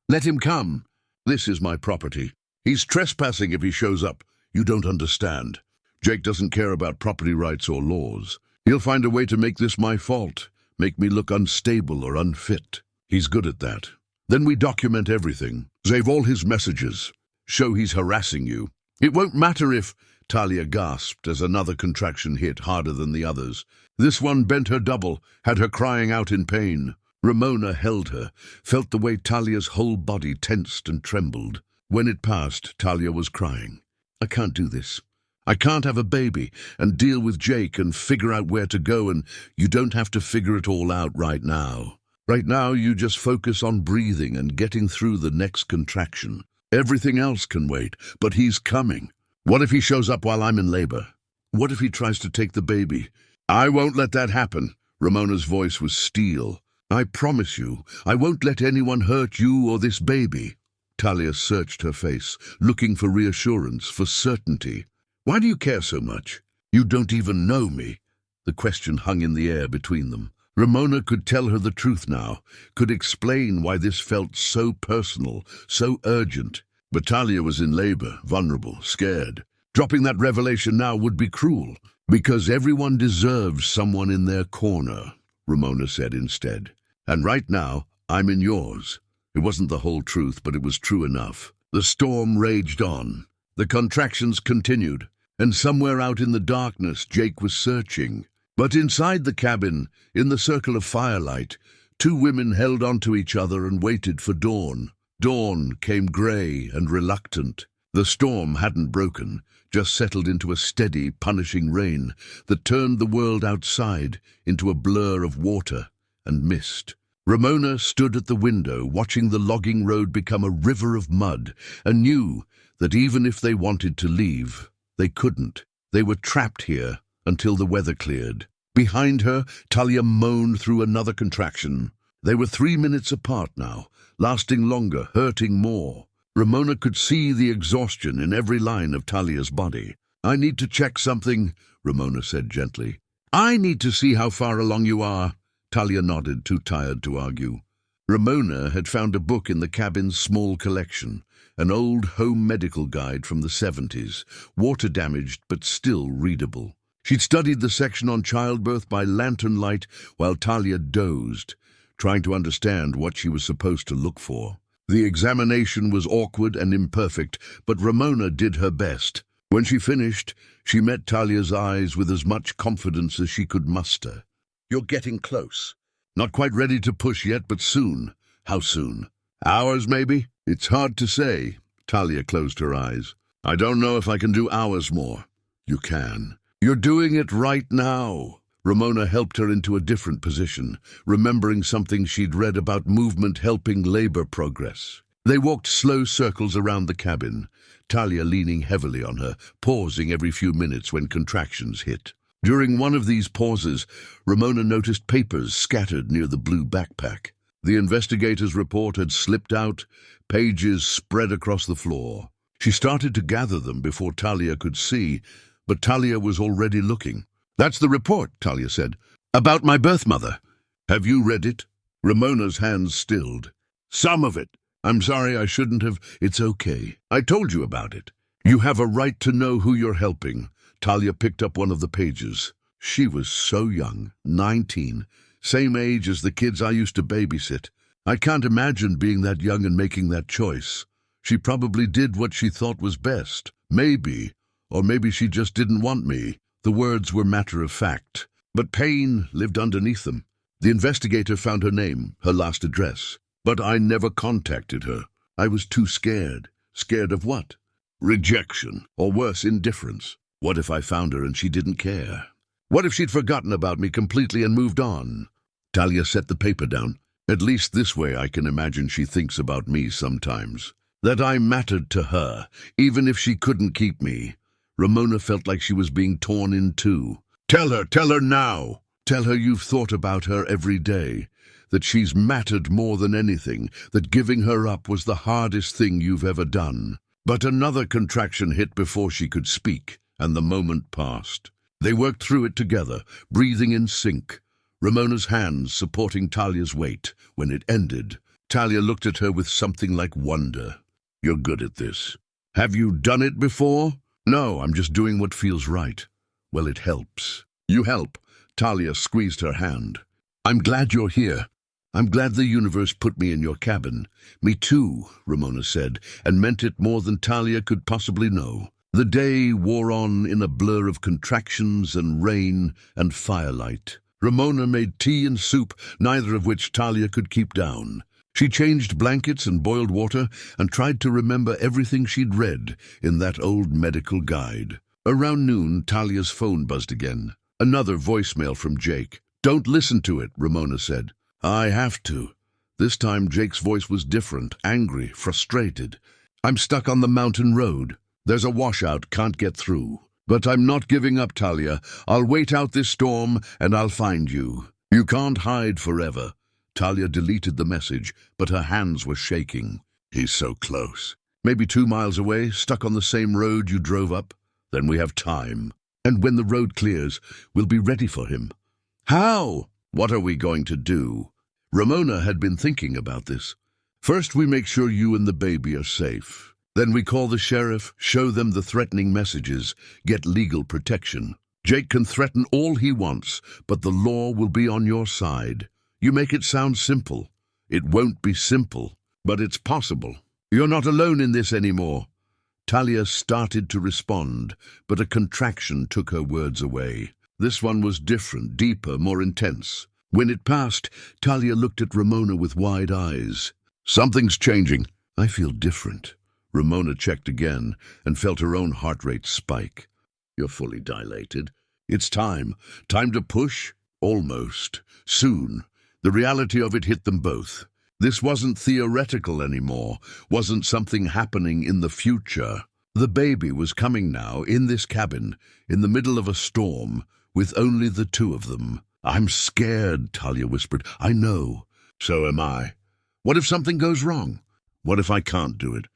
Let him come. This is my property. He's trespassing if he shows up. You don't understand. Jake doesn't care about property rights or laws. He'll find a way to make this my fault, make me look unstable or unfit. He's good at that. Then we document everything, save all his messages, show he's harassing you. It won't matter if, Talia gasped as another contraction hit harder than the others. This one bent her double, had her crying out in pain. Ramona held her, felt the way Talia's whole body tensed and trembled. When it passed, Talia was crying. I can't do this. I can't have a baby and deal with Jake and figure out where to go, and you don't have to figure it all out right now. Right now, you just focus on breathing and getting through the next contraction. Everything else can wait, but he's coming. What if he shows up while I'm in labor? What if he tries to take the baby? I won't let that happen. Ramona's voice was steel. I promise you, I won't let anyone hurt you or this baby. Talia searched her face, looking for reassurance, for certainty. Why do you care so much? You don't even know me. The question hung in the air between them. Ramona could tell her the truth now, could explain why this felt so personal, so urgent. But Talia was in labor, vulnerable, scared. Dropping that revelation now would be cruel, because everyone deserves someone in their corner, Ramona said instead. And right now, I'm in yours. It wasn't the whole truth, but it was true enough. The storm raged on. The contractions continued. And somewhere out in the darkness, Jake was searching. But inside the cabin, in the circle of firelight, 2 women held onto each other and waited for dawn. Dawn came grey and reluctant. The storm hadn't broken, just settled into a steady, punishing rain that turned the world outside into a blur of water and mist. Ramona stood at the window, watching the logging road become a river of mud, and knew that even if they wanted to leave, they couldn't. They were trapped here until the weather cleared. Behind her, Talia moaned through another contraction. They were 3 minutes apart now, lasting longer, hurting more. Ramona could see the exhaustion in every line of Talia's body. I need to check something, Ramona said gently. I need to see how far along you are. Talia nodded, too tired to argue. Ramona had found a book in the cabin's small collection, an old home medical guide from the 70s, water-damaged but still readable. She'd studied the section on childbirth by lantern light while Talia dozed, trying to understand what she was supposed to look for. The examination was awkward and imperfect, but Ramona did her best. When she finished, she met Talia's eyes with as much confidence as she could muster. "You're getting close. Not quite ready to push yet, but soon." "How soon? Hours, maybe?" "It's hard to say." Talia closed her eyes. "I don't know if I can do hours more." "You can. You're doing it right now." Ramona helped her into a different position, remembering something she'd read about movement helping labor progress. They walked slow circles around the cabin, Talia leaning heavily on her, pausing every few minutes when contractions hit. During one of these pauses, Ramona noticed papers scattered near the blue backpack. The investigator's report had slipped out, pages spread across the floor. She started to gather them before Talia could see, but Talia was already looking. "That's the report," Talia said. "About my birth mother." "Have you read it?" Ramona's hands stilled. "Some of it. I'm sorry, I shouldn't have." "It's okay. I told you about it. You have a right to know who you're helping." Talia picked up one of the pages. She was so young, 19, same age as the kids I used to babysit. I can't imagine being that young and making that choice. She probably did what she thought was best. Maybe, or maybe she just didn't want me. The words were matter of fact, but pain lived underneath them. The investigator found her name, her last address. But I never contacted her. I was too scared. Scared of what? Rejection, or worse, indifference. What if I found her and she didn't care? What if she'd forgotten about me completely and moved on? Talia set the paper down. At least this way I can imagine she thinks about me sometimes. That I mattered to her, even if she couldn't keep me. Ramona felt like she was being torn in two. Tell her now. Tell her you've thought about her every day, that she's mattered more than anything, that giving her up was the hardest thing you've ever done. But another contraction hit before she could speak, and the moment passed. They worked through it together, breathing in sync, Ramona's hands supporting Talia's weight. When it ended, Talia looked at her with something like wonder. You're good at this. Have you done it before? No, I'm just doing what feels right. Well, it helps. You help. Talia squeezed her hand. I'm glad you're here. I'm glad the universe put me in your cabin. Me too, Ramona said, and meant it more than Talia could possibly know. The day wore on in a blur of contractions and rain and firelight. Ramona made tea and soup, neither of which Talia could keep down. She changed blankets and boiled water and tried to remember everything she'd read in that old medical guide. Around noon, Talia's phone buzzed again. Another voicemail from Jake. Don't listen to it, Ramona said. I have to. This time Jake's voice was different, angry, frustrated. I'm stuck on the mountain road. There's a washout, can't get through. But I'm not giving up, Talia. I'll wait out this storm and I'll find you. You can't hide forever. Talia deleted the message, but her hands were shaking. He's so close. Maybe 2 miles away, stuck on the same road you drove up. Then we have time. And when the road clears, we'll be ready for him. How? What are we going to do? Ramona had been thinking about this. First, we make sure you and the baby are safe. Then we call the sheriff, show them the threatening messages, get legal protection. Jake can threaten all he wants, but the law will be on your side. You make it sound simple. It won't be simple, but it's possible. You're not alone in this anymore. Talia started to respond, but a contraction took her words away. This one was different, deeper, more intense. When it passed, Talia looked at Ramona with wide eyes. Something's changing. I feel different. Ramona checked again and felt her own heart rate spike. You're fully dilated. It's time. Time to push? Almost. Soon. The reality of it hit them both. This wasn't theoretical anymore, wasn't something happening in the future. The baby was coming now, in this cabin, in the middle of a storm, with only the two of them. I'm scared, Talia whispered. I know. So am I. What if something goes wrong? What if I can't do it?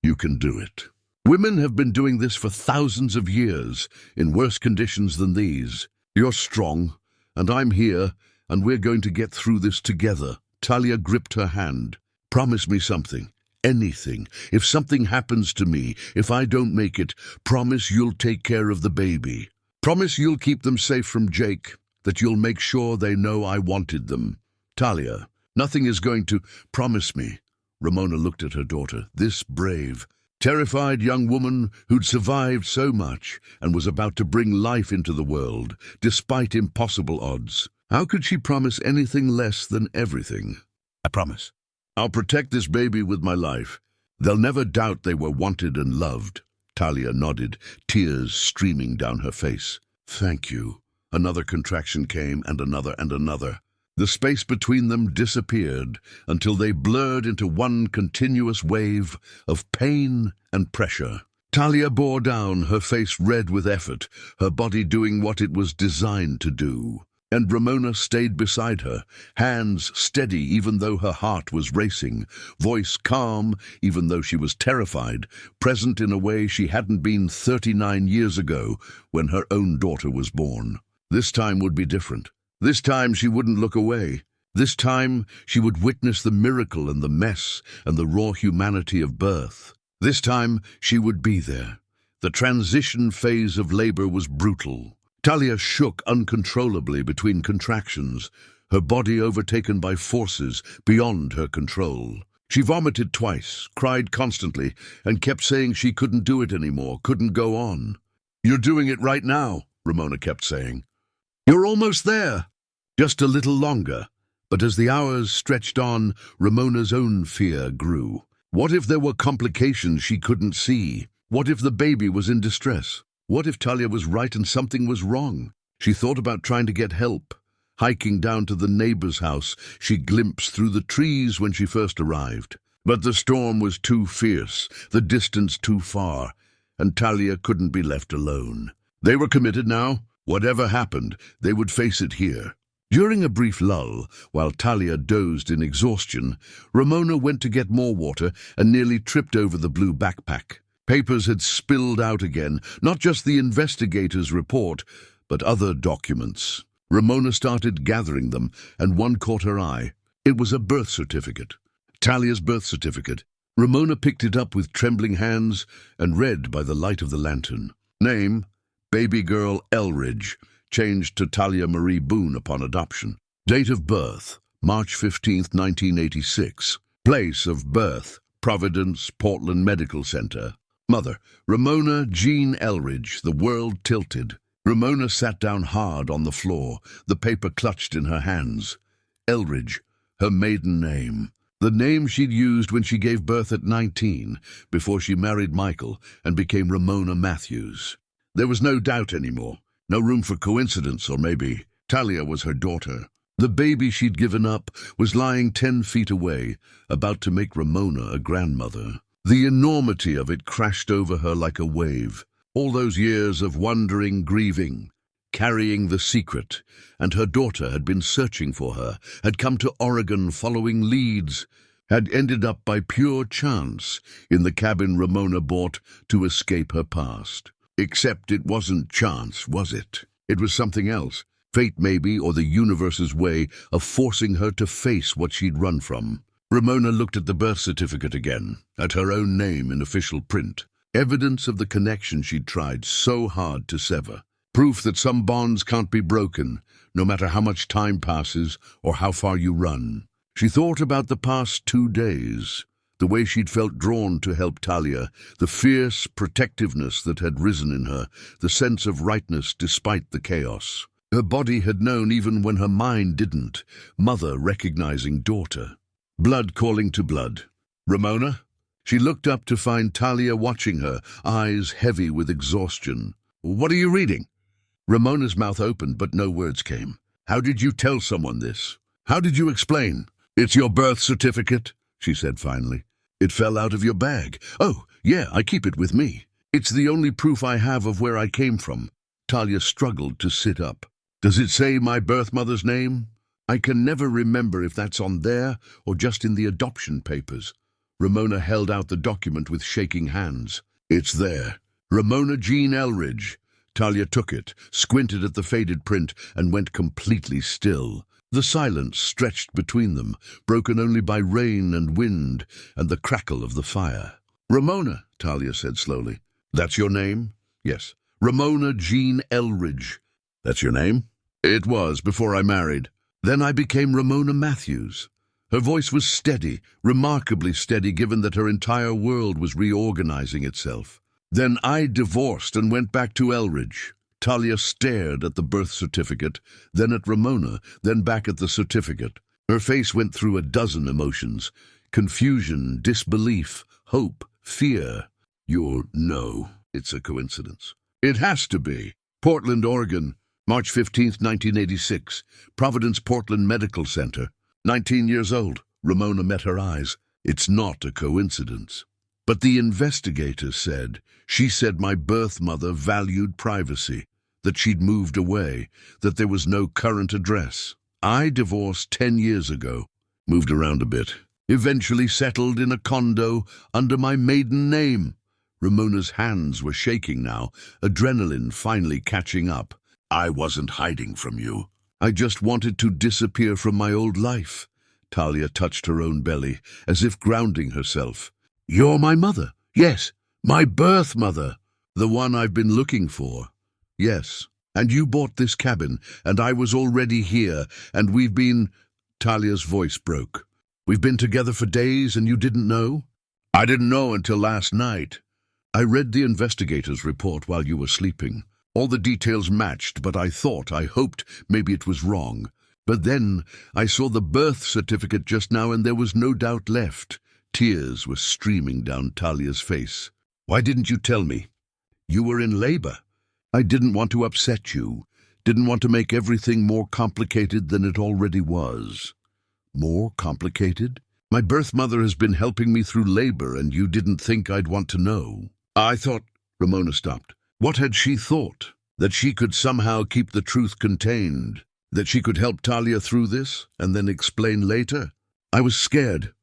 You can do it. Women have been doing this for thousands of years, in worse conditions than these. You're strong, and I'm here, and we're going to get through this together. Talia gripped her hand. Promise me something. Anything. If something happens to me, if I don't make it, promise you'll take care of the baby. Promise you'll keep them safe from Jake, that you'll make sure they know I wanted them. Talia, nothing is going to promise me. Ramona looked at her daughter, this brave, terrified young woman who'd survived so much and was about to bring life into the world, despite impossible odds. How could she promise anything less than everything? I promise. I'll protect this baby with my life. They'll never doubt they were wanted and loved. Talia nodded, tears streaming down her face. Thank you. Another contraction came, and another and another. The space between them disappeared until they blurred into one continuous wave of pain and pressure. Talia bore down, her face red with effort, her body doing what it was designed to do. And Ramona stayed beside her, hands steady even though her heart was racing, voice calm even though she was terrified, present in a way she hadn't been 39 years ago when her own daughter was born. This time would be different. This time she wouldn't look away. This time she would witness the miracle and the mess and the raw humanity of birth. This time she would be there. The transition phase of labor was brutal. Talia shook uncontrollably between contractions, her body overtaken by forces beyond her control. She vomited twice, cried constantly, and kept saying she couldn't do it anymore, couldn't go on. You're doing it right now, Ramona kept saying. You're almost there. Just a little longer. But as the hours stretched on, Ramona's own fear grew. What if there were complications she couldn't see? What if the baby was in distress? What if Talia was right and something was wrong? She thought about trying to get help. Hiking down to the neighbor's house, she glimpsed through the trees when she first arrived. But the storm was too fierce, the distance too far, and Talia couldn't be left alone. They were committed now. Whatever happened, they would face it here. During a brief lull, while Talia dozed in exhaustion, Ramona went to get more water and nearly tripped over the blue backpack. Papers had spilled out again, not just the investigator's report, but other documents. Ramona started gathering them, and one caught her eye. It was a birth certificate. Talia's birth certificate. Ramona picked it up with trembling hands and read by the light of the lantern. Name, baby girl Ellridge, changed to Talia Marie Boone upon adoption. Date of birth, March 15th, 1986. Place of birth, Providence, Portland Medical Center. Mother, Ramona Jean Ellridge. The world tilted. Ramona sat down hard on the floor, the paper clutched in her hands. Ellridge, her maiden name. The name she'd used when she gave birth at 19, before she married Michael and became Ramona Matthews. There was no doubt anymore, no room for coincidence, or maybe Talia was her daughter. The baby she'd given up was lying 10 feet away, about to make Ramona a grandmother. The enormity of it crashed over her like a wave. All those years of wondering, grieving, carrying the secret, and her daughter had been searching for her, had come to Oregon following leads, had ended up by pure chance in the cabin Ramona bought to escape her past. Except it wasn't chance, was it? It was something else. Fate maybe, or the universe's way of forcing her to face what she'd run from. Ramona looked at the birth certificate again, at her own name in official print. Evidence of the connection she'd tried so hard to sever. Proof that some bonds can't be broken, no matter how much time passes or how far you run. She thought about the past 2 days, the way she'd felt drawn to help Talia, the fierce protectiveness that had risen in her, the sense of rightness despite the chaos. Her body had known even when her mind didn't, mother recognizing daughter. Blood calling to blood. Ramona? She looked up to find Talia watching her, eyes heavy with exhaustion. What are you reading? Ramona's mouth opened, but no words came. How did you tell someone this? How did you explain? It's your birth certificate, she said finally. It fell out of your bag. Oh, yeah, I keep it with me. It's the only proof I have of where I came from. Talia struggled to sit up. Does it say my birth mother's name? I can never remember if that's on there or just in the adoption papers. Ramona held out the document with shaking hands. It's there. Ramona Jean Ellridge. Talia took it, squinted at the faded print, and went completely still. The silence stretched between them, broken only by rain and wind and the crackle of the fire. Ramona, Talia said slowly. That's your name? Yes. Ramona Jean Ellridge. That's your name? It was, before I married. Then I became Ramona Matthews. Her voice was steady, remarkably steady given that her entire world was reorganizing itself. Then I divorced and went back to Ellridge. Talia stared at the birth certificate, then at Ramona, then back at the certificate. Her face went through a dozen emotions: confusion, disbelief, hope, fear. No, it's a coincidence. It has to be. Portland, Oregon, March 15th, 1986. Providence Portland Medical Center. 19 years old. Ramona met her eyes. It's not a coincidence. But the investigator said, she said my birth mother valued privacy, that she'd moved away, that there was no current address. I divorced 10 years ago, moved around a bit, eventually settled in a condo under my maiden name. Ramona's hands were shaking now, adrenaline finally catching up. I wasn't hiding from you. I just wanted to disappear from my old life. Talia touched her own belly, as if grounding herself. You're my mother. Yes, my birth mother. The one I've been looking for. Yes, and you bought this cabin, and I was already here, and we've been... Talia's voice broke. We've been together for days, and you didn't know? I didn't know until last night. I read the investigator's report while you were sleeping. All the details matched, but I hoped, maybe it was wrong. But then I saw the birth certificate just now, and there was no doubt left. Tears were streaming down Talia's face. Why didn't you tell me? You were in labor. I didn't want to upset you. Didn't want to make everything more complicated than it already was. More complicated? My birth mother has been helping me through labor, and you didn't think I'd want to know. I thought... Ramona stopped. What had she thought? That she could somehow keep the truth contained? That she could help Talia through this, and then explain later? I was scared.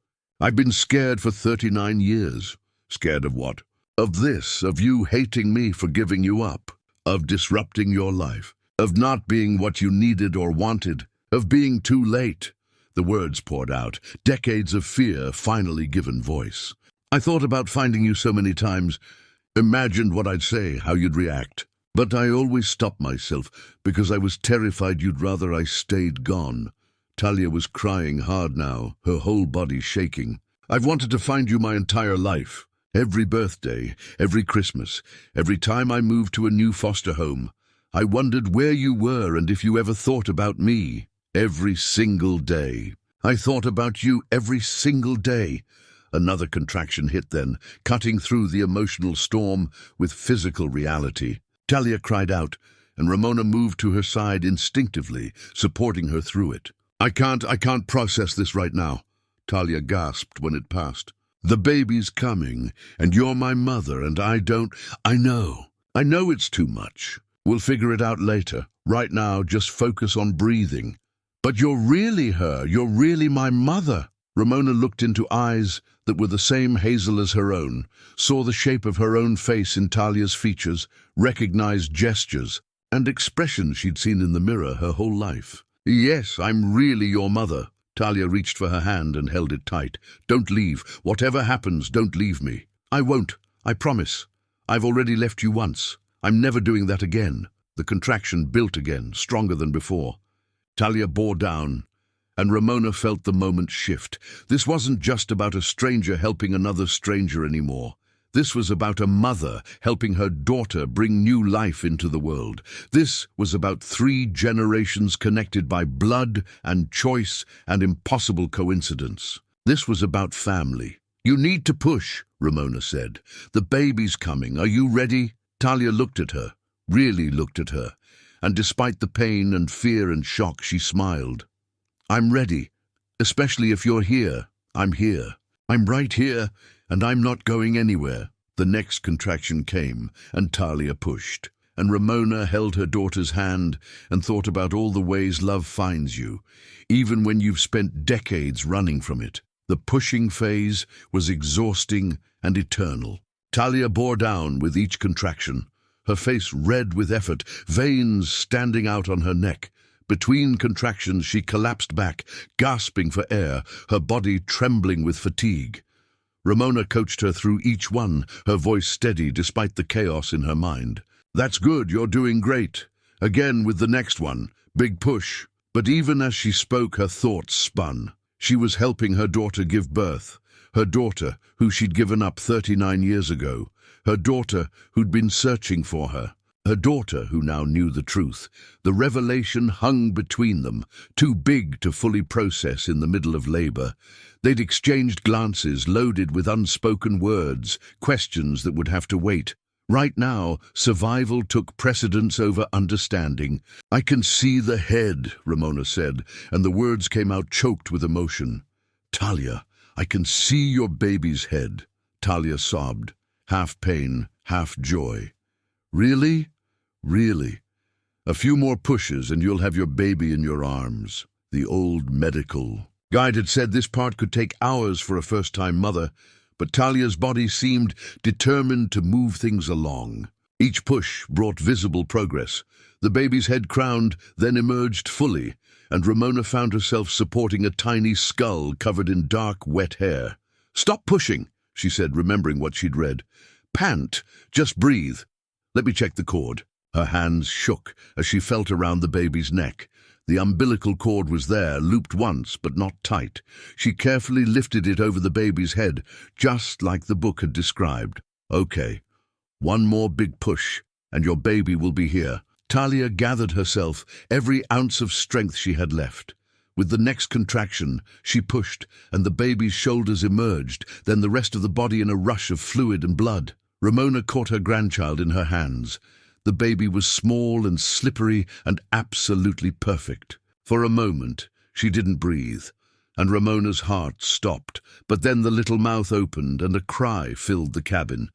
I've been scared for 39 years. Scared of what? Of this, of you hating me for giving you up, of disrupting your life, of not being what you needed or wanted, of being too late. The words poured out, decades of fear finally given voice. I thought about finding you so many times, imagined what I'd say, how you'd react. But I always stopped myself because I was terrified you'd rather I stayed gone. Talia was crying hard now, her whole body shaking. I've wanted to find you my entire life. Every birthday, every Christmas, every time I moved to a new foster home. I wondered where you were and if you ever thought about me. Every single day. I thought about you every single day. Another contraction hit then, cutting through the emotional storm with physical reality. Talia cried out, and Ramona moved to her side instinctively, supporting her through it. I can't process this right now, Talia gasped when it passed. The baby's coming, and you're my mother, and I know it's too much. We'll figure it out later. Right now, just focus on breathing. But you're really her, you're really my mother. Ramona looked into eyes that were the same hazel as her own, saw the shape of her own face in Talia's features, recognized gestures and expressions she'd seen in the mirror her whole life. Yes, I'm really your mother. Talia reached for her hand and held it tight. Don't leave. Whatever happens, don't leave me. I won't. I promise. I've already left you once. I'm never doing that again. The contraction built again, stronger than before. Talia bore down, and Ramona felt the moment shift. This wasn't just about a stranger helping another stranger anymore. This was about a mother helping her daughter bring new life into the world. This was about 3 generations connected by blood and choice and impossible coincidence. This was about family. You need to push, Ramona said. The baby's coming. Are you ready? Talia looked at her, really looked at her, and despite the pain and fear and shock, she smiled. I'm ready, especially if you're here. I'm here. I'm right here, and I'm not going anywhere. The next contraction came, and Talia pushed, and Ramona held her daughter's hand and thought about all the ways love finds you, even when you've spent decades running from it. The pushing phase was exhausting and eternal. Talia bore down with each contraction, her face red with effort, veins standing out on her neck. Between contractions, she collapsed back, gasping for air, her body trembling with fatigue. Ramona coached her through each one, her voice steady despite the chaos in her mind. That's good, you're doing great. Again with the next one. Big push. But even as she spoke, her thoughts spun. She was helping her daughter give birth. Her daughter, who she'd given up 39 years ago. Her daughter, who'd been searching for her. Her daughter, who now knew the truth. The revelation hung between them, too big to fully process in the middle of labor. They'd exchanged glances loaded with unspoken words, questions that would have to wait. Right now, survival took precedence over understanding. "I can see the head," Ramona said, and the words came out choked with emotion. "Talia, I can see your baby's head." Talia sobbed, half pain, half joy. "Really? Really? A few more pushes and you'll have your baby in your arms." The old medical guide had said this part could take hours for a first-time mother, but Talia's body seemed determined to move things along. Each push brought visible progress. The baby's head crowned, then emerged fully, and Ramona found herself supporting a tiny skull covered in dark, wet hair. "Stop pushing," she said, remembering what she'd read. "Pant, just breathe. Let me check the cord." Her hands shook as she felt around the baby's neck. The umbilical cord was there, looped once, but not tight. She carefully lifted it over the baby's head, just like the book had described. "Okay, one more big push, and your baby will be here." Talia gathered herself, every ounce of strength she had left. With the next contraction, she pushed, and the baby's shoulders emerged, then the rest of the body in a rush of fluid and blood. Ramona caught her grandchild in her hands. The baby was small and slippery and absolutely perfect. For a moment, she didn't breathe, and Ramona's heart stopped, but then the little mouth opened and a cry filled the cabin,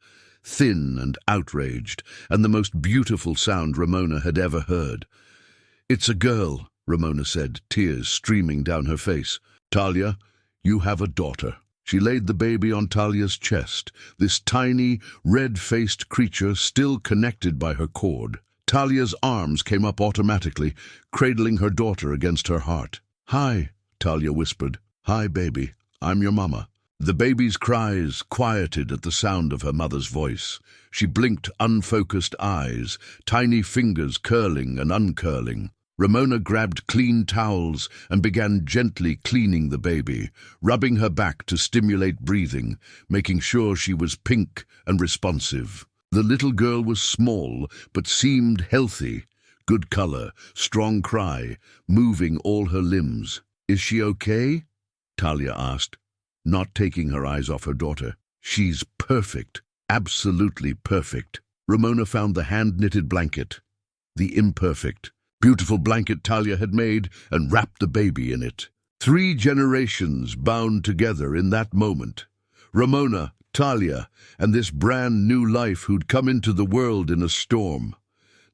thin and outraged, and the most beautiful sound Ramona had ever heard. "It's a girl," Ramona said, tears streaming down her face. "Talia, you have a daughter." She laid the baby on Talia's chest, this tiny, red-faced creature still connected by her cord. Talia's arms came up automatically, cradling her daughter against her heart. "Hi," Talia whispered. "Hi, baby. I'm your mama." The baby's cries quieted at the sound of her mother's voice. She blinked unfocused eyes, tiny fingers curling and uncurling. Ramona grabbed clean towels and began gently cleaning the baby, rubbing her back to stimulate breathing, making sure she was pink and responsive. The little girl was small, but seemed healthy. Good color, strong cry, moving all her limbs. "Is she okay?" Talia asked, not taking her eyes off her daughter. "She's perfect, absolutely perfect." Ramona found the hand-knitted blanket, the imperfect, beautiful blanket Talia had made, and wrapped the baby in it. 3 generations bound together in that moment. Ramona, Talia, and this brand new life who'd come into the world in a storm.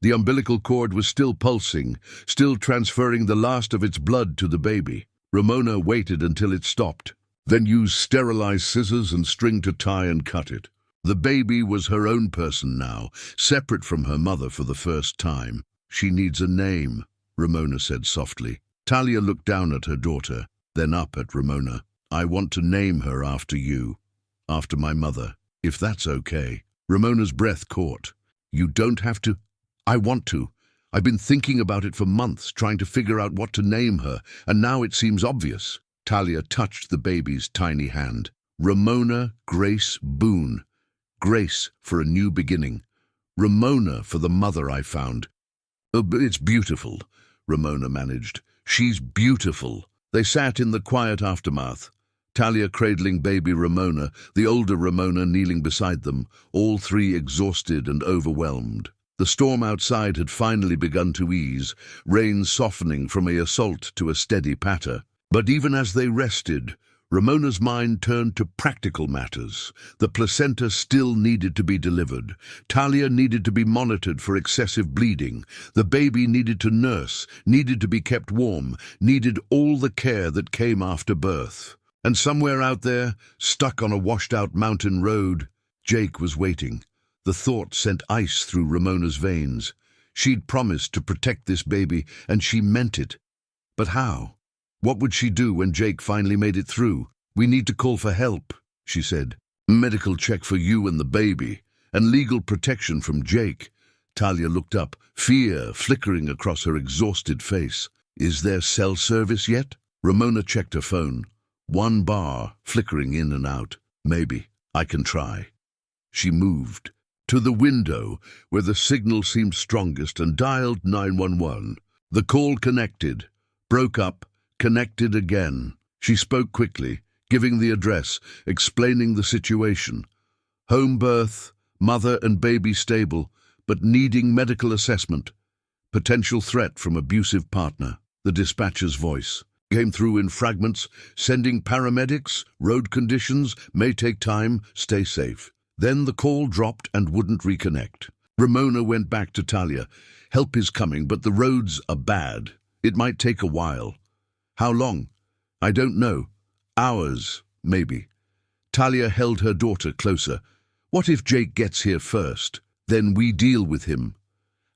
The umbilical cord was still pulsing, still transferring the last of its blood to the baby. Ramona waited until it stopped, then used sterilized scissors and string to tie and cut it. The baby was her own person now, separate from her mother for the first time. "She needs a name," Ramona said softly. Talia looked down at her daughter, then up at Ramona. "I want to name her after you, after my mother, if that's okay." Ramona's breath caught. "You don't have to." "I want to. I've been thinking about it for months, trying to figure out what to name her, and now it seems obvious." Talia touched the baby's tiny hand. "Ramona Grace Boone. Grace for a new beginning. Ramona for the mother I found." "Oh, but it's beautiful," Ramona managed. "She's beautiful." They sat in the quiet aftermath, Talia cradling baby Ramona, the older Ramona kneeling beside them, all 3 exhausted and overwhelmed. The storm outside had finally begun to ease, rain softening from an assault to a steady patter. But even as they rested, Ramona's mind turned to practical matters. The placenta still needed to be delivered. Talia needed to be monitored for excessive bleeding. The baby needed to nurse, needed to be kept warm, needed all the care that came after birth. And somewhere out there, stuck on a washed-out mountain road, Jake was waiting. The thought sent ice through Ramona's veins. She'd promised to protect this baby, and she meant it. But how? What would she do when Jake finally made it through? "We need to call for help," she said. "Medical check for you and the baby, and legal protection from Jake." Talia looked up, fear flickering across her exhausted face. Is there cell service yet? Ramona checked her phone. 1 bar, flickering in and out. Maybe. I can try. She moved to the window where the signal seemed strongest and dialed 911. The call connected, broke up, connected again. She spoke quickly, giving the address, explaining the situation. Home birth, mother and baby stable, but needing medical assessment. Potential threat from abusive partner. The dispatcher's voice came through in fragments, sending paramedics, road conditions, may take time, stay safe. Then the call dropped and wouldn't reconnect. Ramona went back to Talia. Help is coming, but the roads are bad. It might take a while. How long? I don't know. Hours, maybe. Talia held her daughter closer. What if Jake gets here first? Then we deal with him.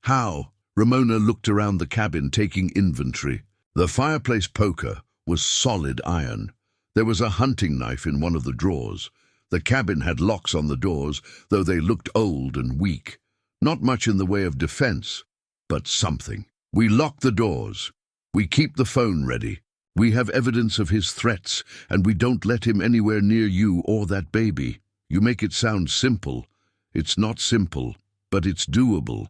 How? Ramona looked around the cabin, taking inventory. The fireplace poker was solid iron. There was a hunting knife in one of the drawers. The cabin had locks on the doors, though they looked old and weak. Not much in the way of defense, but something. We lock the doors. We keep the phone ready. We have evidence of his threats, and we don't let him anywhere near you or that baby. You make it sound simple. It's not simple, but it's doable.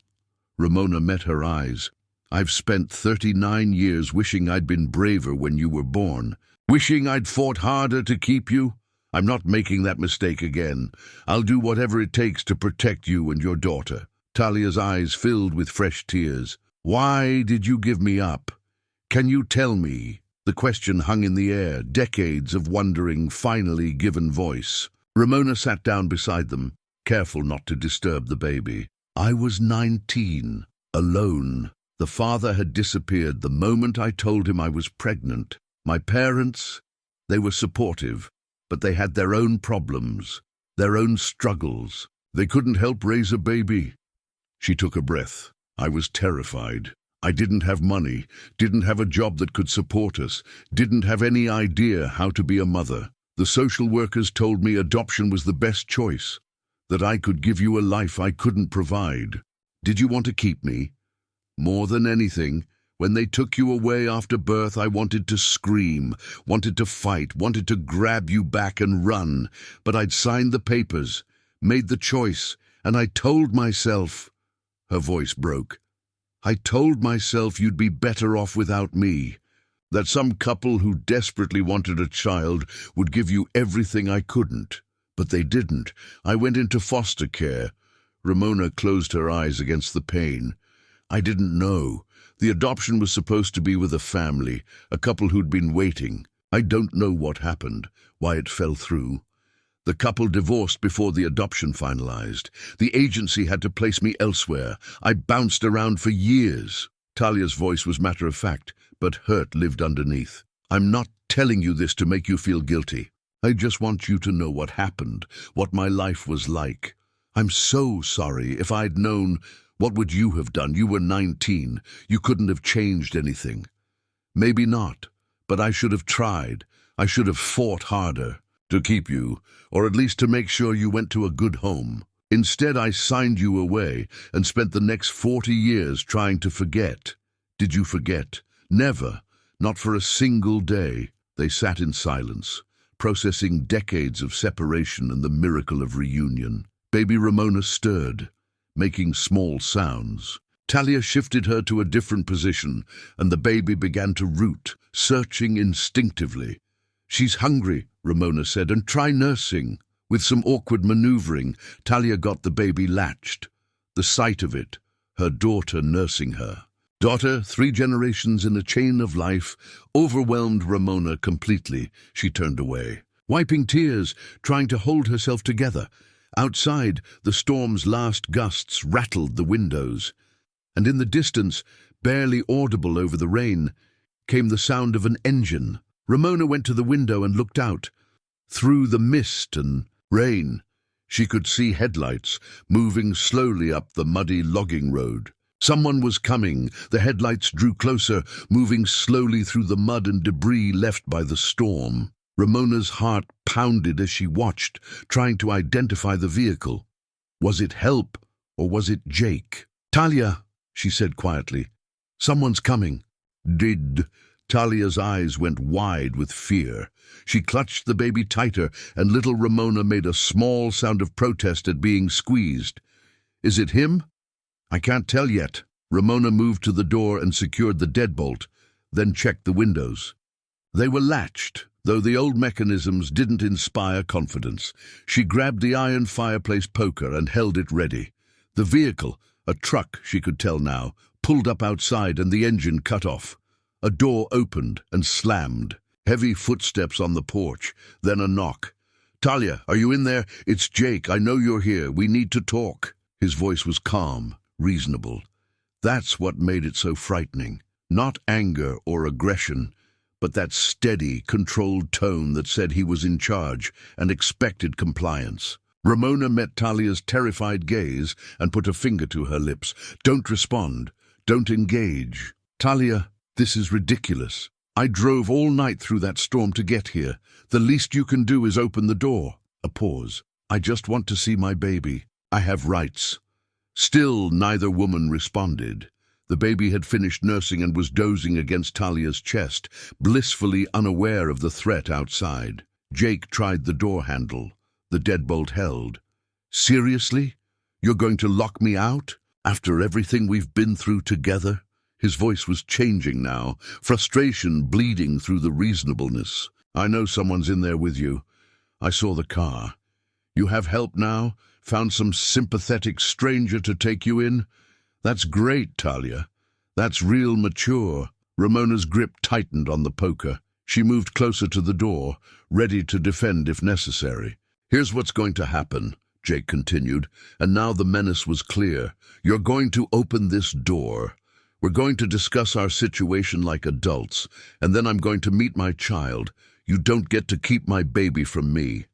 Ramona met her eyes. I've spent 39 years wishing I'd been braver when you were born. Wishing I'd fought harder to keep you. I'm not making that mistake again. I'll do whatever it takes to protect you and your daughter. Talia's eyes filled with fresh tears. Why did you give me up? Can you tell me? The question hung in the air, decades of wondering finally given voice. Ramona sat down beside them, careful not to disturb the baby. I was 19, alone. The father had disappeared the moment I told him I was pregnant. My parents, they were supportive, but they had their own problems, their own struggles. They couldn't help raise a baby. She took a breath. I was terrified. I didn't have money, didn't have a job that could support us, didn't have any idea how to be a mother. The social workers told me adoption was the best choice, that I could give you a life I couldn't provide. Did you want to keep me? More than anything, when they took you away after birth, I wanted to scream, wanted to fight, wanted to grab you back and run. But I'd signed the papers, made the choice, and I told myself... Her voice broke. I told myself you'd be better off without me, that some couple who desperately wanted a child would give you everything I couldn't. But they didn't. I went into foster care. Ramona closed her eyes against the pain. I didn't know. The adoption was supposed to be with a family, a couple who'd been waiting. I don't know what happened, why it fell through. The couple divorced before the adoption finalized. The agency had to place me elsewhere. I bounced around for years. Talia's voice was matter-of-fact, but hurt lived underneath. I'm not telling you this to make you feel guilty. I just want you to know what happened, what my life was like. I'm so sorry. If I'd known, what would you have done? You were 19. You couldn't have changed anything. Maybe not, but I should have tried. I should have fought harder to keep you, or at least to make sure you went to a good home. Instead, I signed you away and spent the next 40 years trying to forget. Did you forget? Never. Not for a single day. They sat in silence, processing decades of separation and the miracle of reunion. Baby Ramona stirred, making small sounds. Talia shifted her to a different position, and the baby began to root, searching instinctively. She's hungry, Ramona said, and try nursing. With some awkward maneuvering, Talia got the baby latched. The sight of it, her daughter nursing her. Daughter, 3 generations in a chain of life, overwhelmed Ramona completely. She turned away, wiping tears, trying to hold herself together. Outside, the storm's last gusts rattled the windows, and in the distance, barely audible over the rain, came the sound of an engine. Ramona went to the window and looked out. Through the mist and rain, she could see headlights moving slowly up the muddy logging road. Someone was coming. The headlights drew closer, moving slowly through the mud and debris left by the storm. Ramona's heart pounded as she watched, trying to identify the vehicle. Was it help, or was it Jake? "Talia," she said quietly, "someone's coming." Did. Talia's eyes went wide with fear. She clutched the baby tighter, and little Ramona made a small sound of protest at being squeezed. "Is it him?" "I can't tell yet." Ramona moved to the door and secured the deadbolt, then checked the windows. They were latched, though the old mechanisms didn't inspire confidence. She grabbed the iron fireplace poker and held it ready. The vehicle, a truck she could tell now, pulled up outside and the engine cut off. A door opened and slammed. Heavy footsteps on the porch, then a knock. "Talia, are you in there? It's Jake. I know you're here. We need to talk." His voice was calm, reasonable. That's what made it so frightening. Not anger or aggression, but that steady, controlled tone that said he was in charge and expected compliance. Ramona met Talia's terrified gaze and put a finger to her lips. "Don't respond. Don't engage." "Talia, this is ridiculous. I drove all night through that storm to get here. The least you can do is open the door." A pause. "I just want to see my baby. I have rights." Still, neither woman responded. The baby had finished nursing and was dozing against Talia's chest, blissfully unaware of the threat outside. Jake tried the door handle. The deadbolt held. "Seriously? You're going to lock me out? After everything we've been through together?" His voice was changing now, frustration bleeding through the reasonableness. "I know someone's in there with you. I saw the car. You have help now? Found some sympathetic stranger to take you in? That's great, Talia. That's real mature." Ramona's grip tightened on the poker. She moved closer to the door, ready to defend if necessary. "Here's what's going to happen," Jake continued, and now the menace was clear. "You're going to open this door. We're going to discuss our situation like adults, and then I'm going to meet my child. You don't get to keep my baby from me."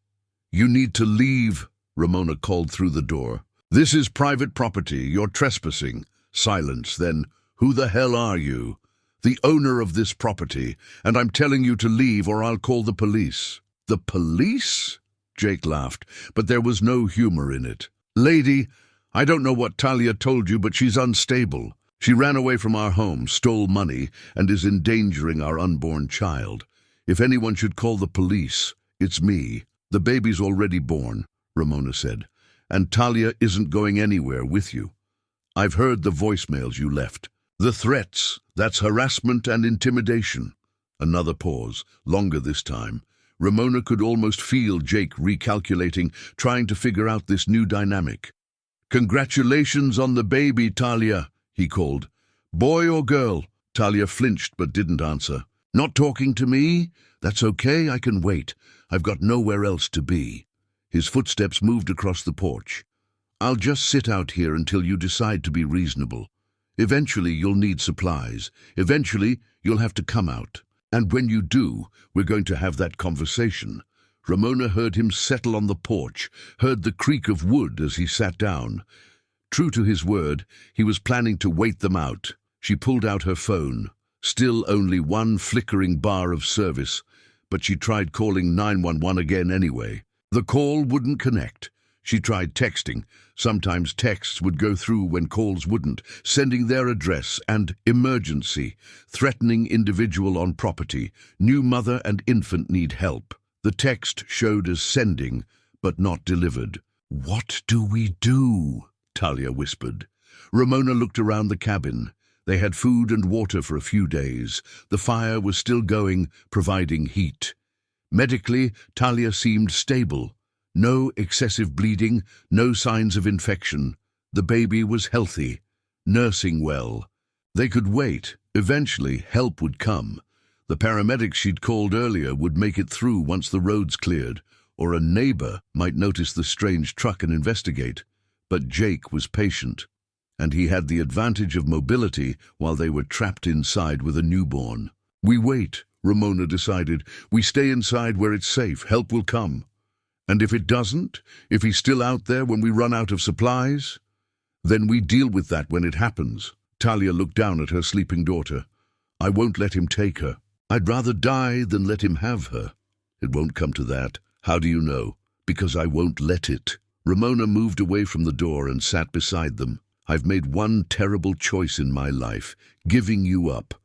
"You need to leave," Ramona called through the door. "This is private property. You're trespassing." Silence. Then, "Who the hell are you?" "The owner of this property, and I'm telling you to leave or I'll call the police." "The police?" Jake laughed, but there was no humor in it. "Lady, I don't know what Talia told you, but she's unstable. She ran away from our home, stole money, and is endangering our unborn child. If anyone should call the police, it's me." "The baby's already born," Ramona said, "and Talia isn't going anywhere with you. I've heard the voicemails you left. The threats, that's harassment and intimidation." Another pause, longer this time. Ramona could almost feel Jake recalculating, trying to figure out this new dynamic. "Congratulations on the baby, Talia," he called. "Boy or girl?" Talia flinched but didn't answer. "Not talking to me? That's okay, I can wait. I've got nowhere else to be." His footsteps moved across the porch. "I'll just sit out here until you decide to be reasonable. Eventually you'll need supplies. Eventually you'll have to come out. And when you do, we're going to have that conversation." Ramona heard him settle on the porch, heard the creak of wood as he sat down. True to his word, he was planning to wait them out. She pulled out her phone. Still only one flickering bar of service, but she tried calling 911 again anyway. The call wouldn't connect. She tried texting. Sometimes texts would go through when calls wouldn't, sending their address and emergency, threatening individual on property, new mother and infant need help. The text showed as sending, but not delivered. "What do we do?" Talia whispered. Ramona looked around the cabin. They had food and water for a few days. The fire was still going, providing heat. Medically, Talia seemed stable. No excessive bleeding, no signs of infection. The baby was healthy, nursing well. They could wait. Eventually, help would come. The paramedics she'd called earlier would make it through once the roads cleared, or a neighbor might notice the strange truck and investigate. But Jake was patient, and he had the advantage of mobility while they were trapped inside with a newborn. "We wait," Ramona decided. "We stay inside where it's safe. Help will come. And if it doesn't, if he's still out there when we run out of supplies, then we deal with that when it happens." Talia looked down at her sleeping daughter. "I won't let him take her. I'd rather die than let him have her." "It won't come to that." "How do you know?" "Because I won't let it." Ramona moved away from the door and sat beside them. I've made one terrible choice in my life, giving you up.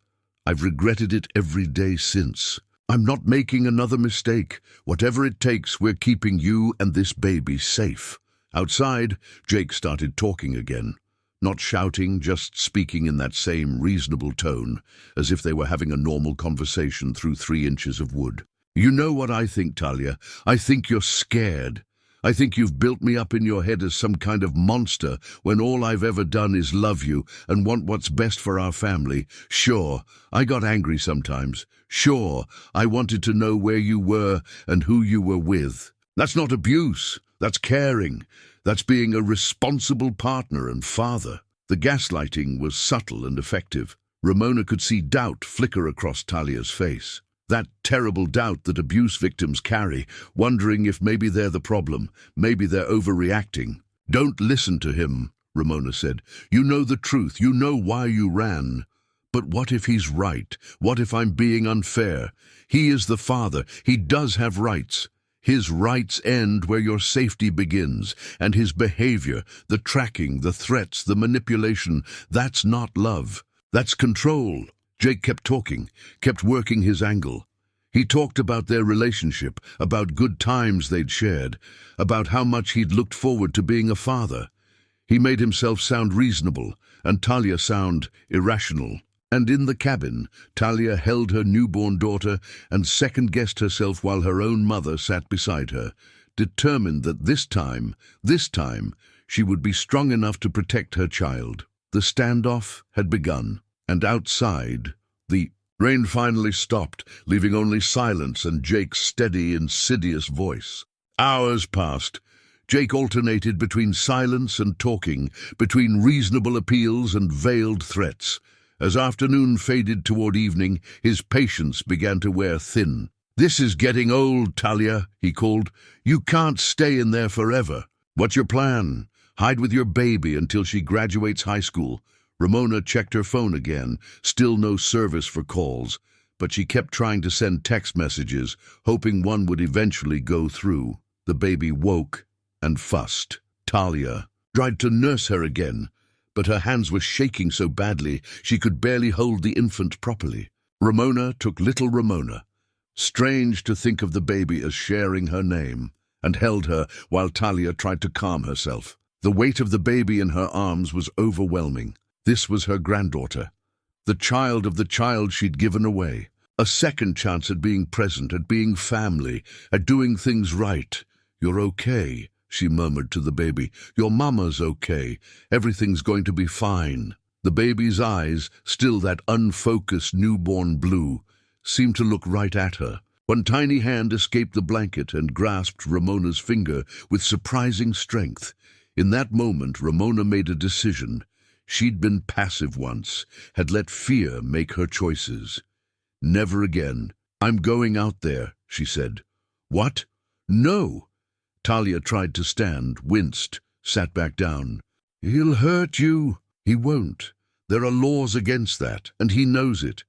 I've regretted it every day since. I'm not making another mistake. Whatever it takes, we're keeping you and this baby safe." Outside, Jake started talking again. Not shouting, just speaking in that same reasonable tone, as if they were having a normal conversation through 3 inches of wood. "You know what I think, Talia? I think you're scared. I think you've built me up in your head as some kind of monster when all I've ever done is love you and want what's best for our family. Sure, I got angry sometimes. Sure, I wanted to know where you were and who you were with. That's not abuse. That's caring. That's being a responsible partner and father." The gaslighting was subtle and effective. Ramona could see doubt flicker across Talia's face. That terrible doubt that abuse victims carry, wondering if maybe they're the problem, maybe they're overreacting. "Don't listen to him," Ramona said. "You know the truth. You know why you ran. But what if he's right? What if I'm being unfair? He is the father. He does have rights. His rights end where your safety begins, and his behavior, the tracking, the threats, the manipulation, that's not love. That's control." Jake kept talking, kept working his angle. He talked about their relationship, about good times they'd shared, about how much he'd looked forward to being a father. He made himself sound reasonable, and Talia sound irrational. And in the cabin, Talia held her newborn daughter and second-guessed herself while her own mother sat beside her, determined that this time, she would be strong enough to protect her child. The standoff had begun. And outside, the rain finally stopped, leaving only silence and Jake's steady, insidious voice. Hours passed. Jake alternated between silence and talking, between reasonable appeals and veiled threats. As afternoon faded toward evening, his patience began to wear thin. "This is getting old, Talia," he called. "You can't stay in there forever. What's your plan? Hide with your baby until she graduates high school." Ramona checked her phone again, still no service for calls, but she kept trying to send text messages, hoping one would eventually go through. The baby woke and fussed. Talia tried to nurse her again, but her hands were shaking so badly she could barely hold the infant properly. Ramona took little Ramona, strange to think of the baby as sharing her name, and held her while Talia tried to calm herself. The weight of the baby in her arms was overwhelming. This was her granddaughter, the child of the child she'd given away. A second chance at being present, at being family, at doing things right. "You're okay," she murmured to the baby. "Your mama's okay. Everything's going to be fine." The baby's eyes, still that unfocused newborn blue, seemed to look right at her. One tiny hand escaped the blanket and grasped Ramona's finger with surprising strength. In that moment, Ramona made a decision. She'd been passive once, had let fear make her choices. "Never again. I'm going out there," she said. "What? No." Talia tried to stand, winced, sat back down. "He'll hurt you." "He won't. There are laws against that, and he knows it.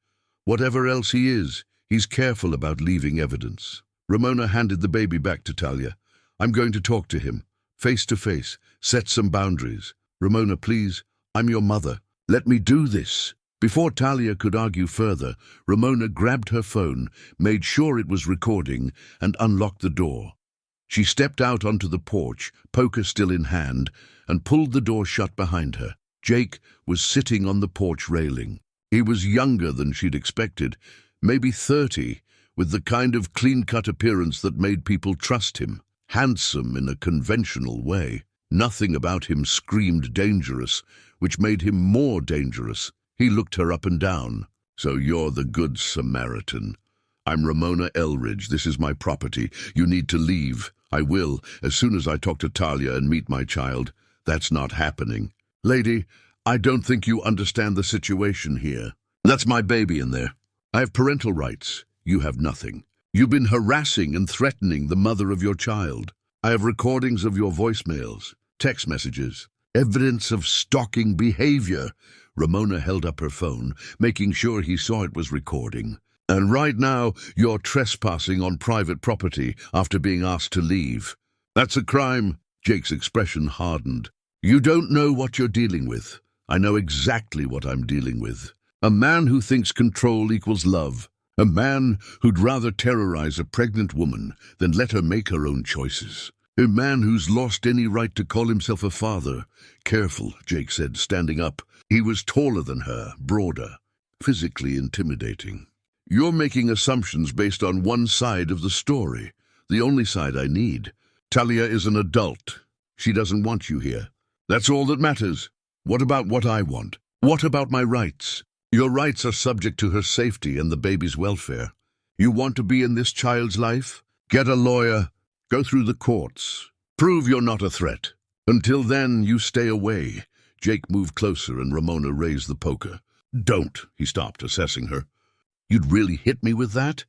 Whatever else he is, he's careful about leaving evidence." Ramona handed the baby back to Talia. "I'm going to talk to him, face to face, set some boundaries. Ramona, please. I'm your mother. Let me do this." Before Talia could argue further, Ramona grabbed her phone, made sure it was recording, and unlocked the door. She stepped out onto the porch, poker still in hand, and pulled the door shut behind her. Jake was sitting on the porch railing. He was younger than she'd expected, maybe 30, with the kind of clean-cut appearance that made people trust him. Handsome in a conventional way. Nothing about him screamed dangerous, which made him more dangerous. He looked her up and down. "So you're the Good Samaritan. I'm Ramona Ellridge. This is my property. You need to leave." "I will, as soon as I talk to Talia and meet my child." "That's not happening." "Lady, I don't think you understand the situation here. That's my baby in there. I have parental rights. You have nothing. You've been harassing and threatening the mother of your child. I have recordings of your voicemails, text messages, evidence of stalking behavior." Ramona held up her phone, making sure he saw it was recording. "And right now, you're trespassing on private property after being asked to leave." "That's a crime." Jake's expression hardened. You don't know what you're dealing with. I know exactly what I'm dealing with. A man who thinks control equals love. A man who'd rather terrorize a pregnant woman than let her make her own choices. A man who's lost any right to call himself a father. Careful, Jake said, standing up. He was taller than her, broader, physically intimidating. You're making assumptions based on one side of the story, the only side I need. Talia is an adult. She doesn't want you here. That's all that matters. What about what I want? What about my rights? Your rights are subject to her safety and the baby's welfare. You want to be in this child's life? Get a lawyer. Go through the courts. Prove you're not a threat. Until then, you stay away. Jake moved closer and Ramona raised the poker. Don't, he stopped, assessing her. You'd really hit me with that?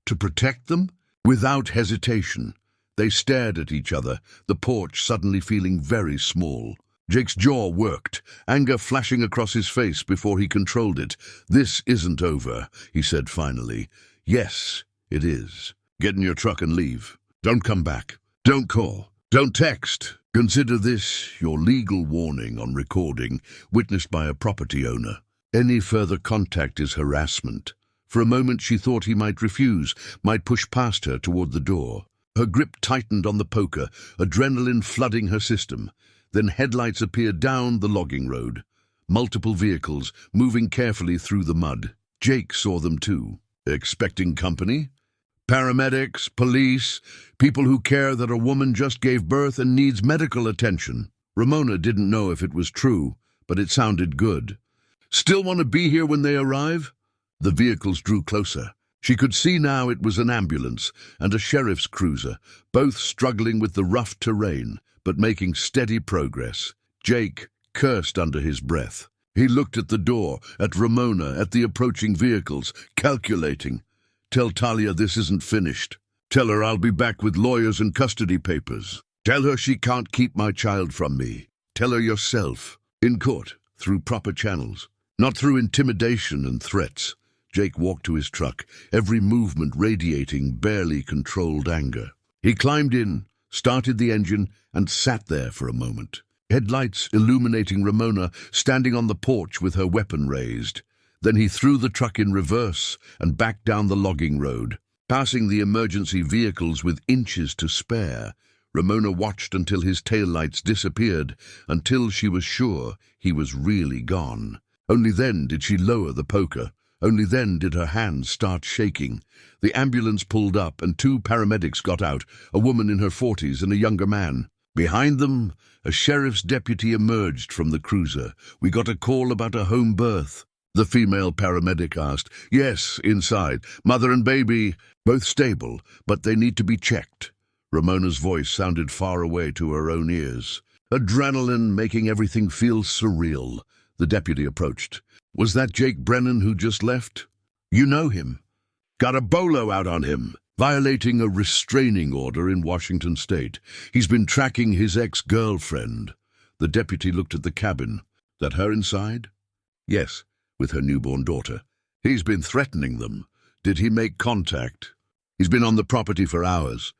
To protect them? Without hesitation. They stared at each other, the porch suddenly feeling very small. Jake's jaw worked, anger flashing across his face before he controlled it. This isn't over, he said finally. Yes, it is. Get in your truck and leave. Don't come back. Don't call. Don't text. Consider this your legal warning on recording, witnessed by a property owner. Any further contact is harassment. For a moment she thought he might refuse, might push past her toward the door. Her grip tightened on the poker, adrenaline flooding her system. Then headlights appeared down the logging road. Multiple vehicles, moving carefully through the mud. Jake saw them too. Expecting company? Paramedics, police, people who care that a woman just gave birth and needs medical attention. Ramona didn't know if it was true, but it sounded good. Still want to be here when they arrive? The vehicles drew closer. She could see now it was an ambulance and a sheriff's cruiser, both struggling with the rough terrain, but making steady progress. Jake cursed under his breath. He looked at the door, at Ramona, at the approaching vehicles, calculating. Tell Talia this isn't finished. Tell her I'll be back with lawyers and custody papers. Tell her she can't keep my child from me. Tell her yourself. In court, through proper channels. Not through intimidation and threats. Jake walked to his truck, every movement radiating barely controlled anger. He climbed in, started the engine, and sat there for a moment. Headlights illuminating Ramona standing on the porch with her weapon raised. Then he threw the truck in reverse and back down the logging road. Passing the emergency vehicles with inches to spare, Ramona watched until his taillights disappeared, until she was sure he was really gone. Only then did she lower the poker. Only then did her hands start shaking. The ambulance pulled up and two paramedics got out, a woman in her 40s and a younger man. Behind them, a sheriff's deputy emerged from the cruiser. We got a call about a home birth. The female paramedic asked. Yes, inside. Mother and baby, both stable, but they need to be checked. Ramona's voice sounded far away to her own ears. Adrenaline making everything feel surreal. The deputy approached. Was that Jake Brennan who just left? You know him. Got a bolo out on him, violating a restraining order in Washington state. He's been tracking his ex-girlfriend. The deputy looked at the cabin. That her inside? Yes, with her newborn daughter. He's been threatening them. Did he make contact? He's been on the property for hours.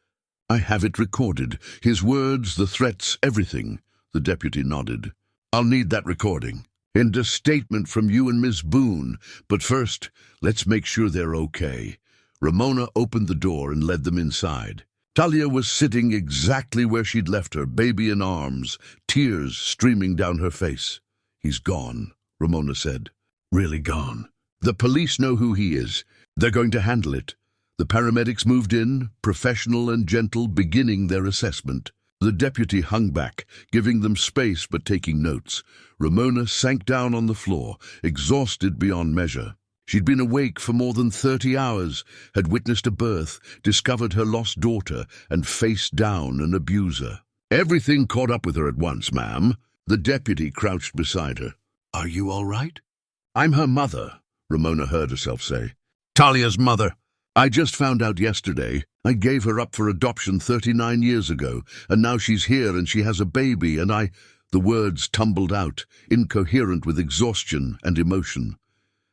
I have it recorded. His words, the threats, everything. The deputy nodded. I'll need that recording. And a statement from you and Miss Boone. But first, let's make sure they're okay. Ramona opened the door and led them inside. Talia was sitting exactly where she'd left her, baby in arms, tears streaming down her face. He's gone, Ramona said. Really gone. The police know who he is. They're going to handle it. The paramedics moved in, professional and gentle, beginning their assessment. The deputy hung back, giving them space but taking notes. Ramona sank down on the floor, exhausted beyond measure. She'd been awake for more than 30 hours, had witnessed a birth, discovered her lost daughter, and faced down an abuser. Everything caught up with her at once, ma'am. The deputy crouched beside her. Are you all right? I'm her mother, Ramona heard herself say. Talia's mother. I just found out yesterday. I gave her up for adoption 39 years ago, and now she's here and she has a baby, and I... The words tumbled out, incoherent with exhaustion and emotion.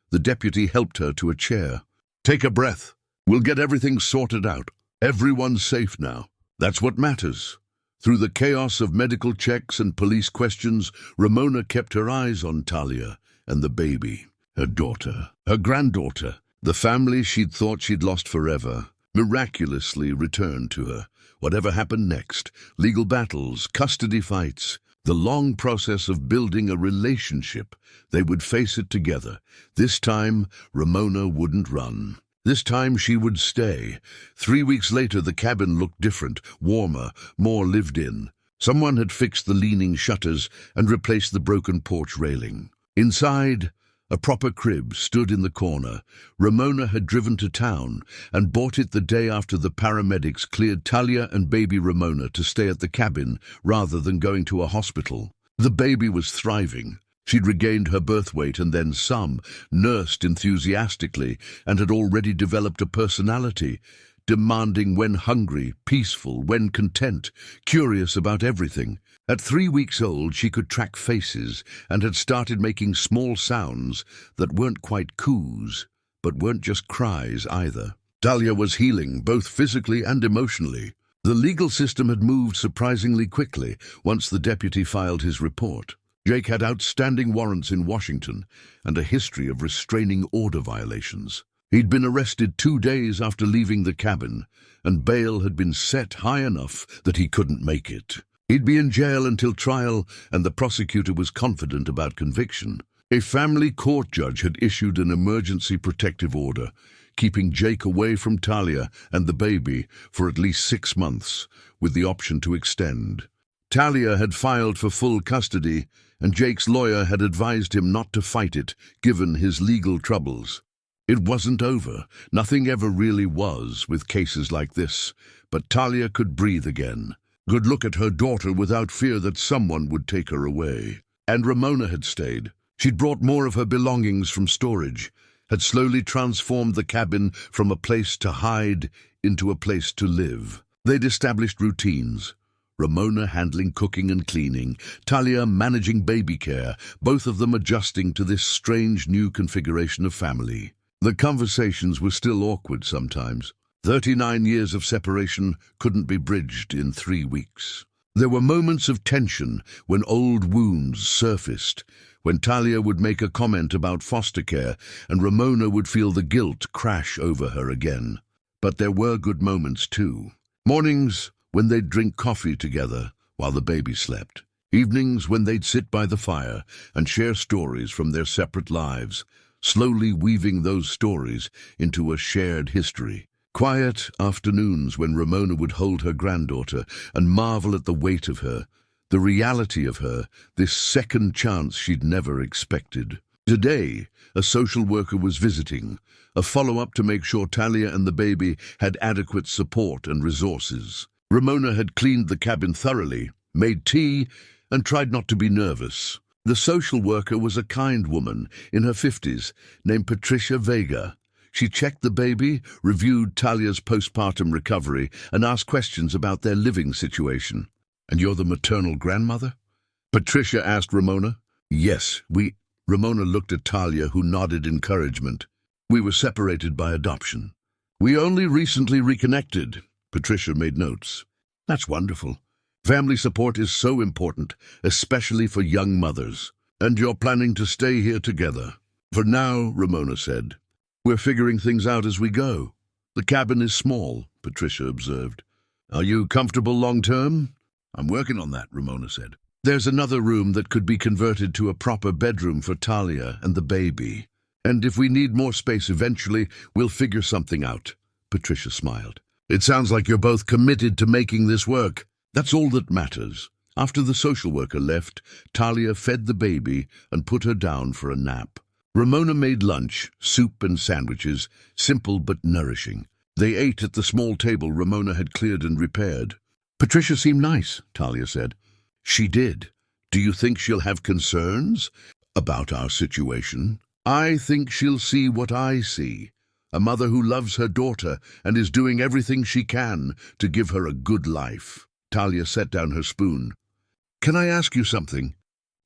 The deputy helped her to a chair. Take a breath. We'll get everything sorted out. Everyone's safe now. That's what matters. Through the chaos of medical checks and police questions, Ramona kept her eyes on Talia and the baby, her daughter, her granddaughter. The family she'd thought she'd lost forever miraculously returned to her. Whatever happened next, legal battles, custody fights, the long process of building a relationship, they would face it together. This time, Ramona wouldn't run. This time she would stay. 3 weeks later, the cabin looked different, warmer, more lived in. Someone had fixed the leaning shutters and replaced the broken porch railing. Inside, a proper crib stood in the corner. Ramona had driven to town and bought it the day after the paramedics cleared Talia and baby Ramona to stay at the cabin rather than going to a hospital. The baby was thriving. She'd regained her birth weight and then some, nursed enthusiastically, and had already developed a personality, demanding when hungry, peaceful, when content, curious about everything. At 3 weeks old, she could track faces and had started making small sounds that weren't quite coos, but weren't just cries either. Talia was healing, both physically and emotionally. The legal system had moved surprisingly quickly once the deputy filed his report. Jake had outstanding warrants in Washington and a history of restraining order violations. He'd been arrested 2 days after leaving the cabin, and bail had been set high enough that he couldn't make it. He'd be in jail until trial, and the prosecutor was confident about conviction. A family court judge had issued an emergency protective order, keeping Jake away from Talia and the baby for at least 6 months, with the option to extend. Talia had filed for full custody, and Jake's lawyer had advised him not to fight it, given his legal troubles. It wasn't over. Nothing ever really was with cases like this, but Talia could breathe again. Could look at her daughter without fear that someone would take her away. And Ramona had stayed. She'd brought more of her belongings from storage, had slowly transformed the cabin from a place to hide into a place to live. They'd established routines. Ramona handling cooking and cleaning, Talia managing baby care, both of them adjusting to this strange new configuration of family. The conversations were still awkward sometimes. 39 years of separation couldn't be bridged in 3 weeks. There were moments of tension when old wounds surfaced, when Talia would make a comment about foster care and Ramona would feel the guilt crash over her again. But there were good moments too. Mornings when they'd drink coffee together while the baby slept. Evenings when they'd sit by the fire and share stories from their separate lives, slowly weaving those stories into a shared history. Quiet afternoons when Ramona would hold her granddaughter and marvel at the weight of her, the reality of her, this second chance she'd never expected. Today, a social worker was visiting, a follow-up to make sure Talia and the baby had adequate support and resources. Ramona had cleaned the cabin thoroughly, made tea, and tried not to be nervous. The social worker was a kind woman in her 50s named Patricia Vega. She checked the baby, reviewed Talia's postpartum recovery, and asked questions about their living situation. "And you're the maternal grandmother?" Patricia asked Ramona. "Yes, Ramona looked at Talia, who nodded encouragement. "We were separated by adoption." "We only recently reconnected." Patricia made notes. "That's wonderful. Family support is so important, especially for young mothers. And you're planning to stay here together?" "For now," Ramona said. "We're figuring things out as we go." "The cabin is small," Patricia observed. "Are you comfortable long-term?" "I'm working on that," Ramona said. "There's another room that could be converted to a proper bedroom for Talia and the baby. And if we need more space eventually, we'll figure something out." Patricia smiled. "It sounds like you're both committed to making this work." "That's all that matters." After the social worker left, Talia fed the baby and put her down for a nap. Ramona made lunch, soup and sandwiches, simple but nourishing. They ate at the small table Ramona had cleared and repaired. "Patricia seemed nice," Talia said. "She did. Do you think she'll have concerns about our situation?" "I think she'll see what I see. A mother who loves her daughter and is doing everything she can to give her a good life." Talia set down her spoon. "Can I ask you something?"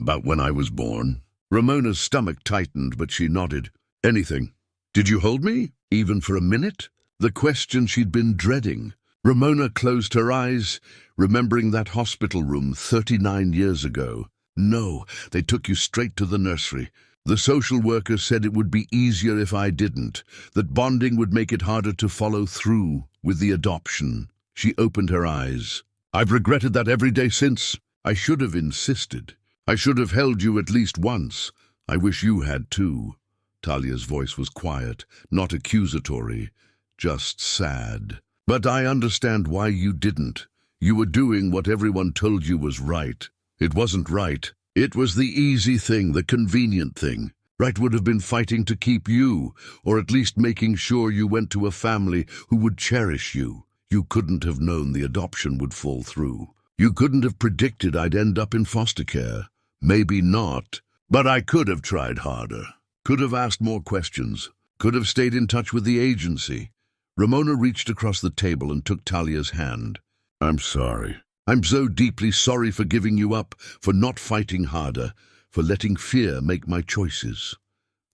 "About when I was born?" Ramona's stomach tightened, but she nodded. "Anything. Did you hold me, even for a minute?" The question she'd been dreading. Ramona closed her eyes, remembering that hospital room 39 years ago. No, they took you straight to the nursery. The social worker said it would be easier if I didn't, that bonding would make it harder to follow through with the adoption. She opened her eyes. I've regretted that every day since. I should have insisted. I should have held you at least once. I wish you had too. Talia's voice was quiet, not accusatory, just sad. But I understand why you didn't. You were doing what everyone told you was right. It wasn't right. It was the easy thing, the convenient thing. Right would have been fighting to keep you, or at least making sure you went to a family who would cherish you. You couldn't have known the adoption would fall through. You couldn't have predicted I'd end up in foster care. Maybe not, but I could have tried harder. Could have asked more questions. Could have stayed in touch with the agency. Ramona reached across the table and took Talia's hand. I'm sorry. I'm so deeply sorry for giving you up, for not fighting harder, for letting fear make my choices.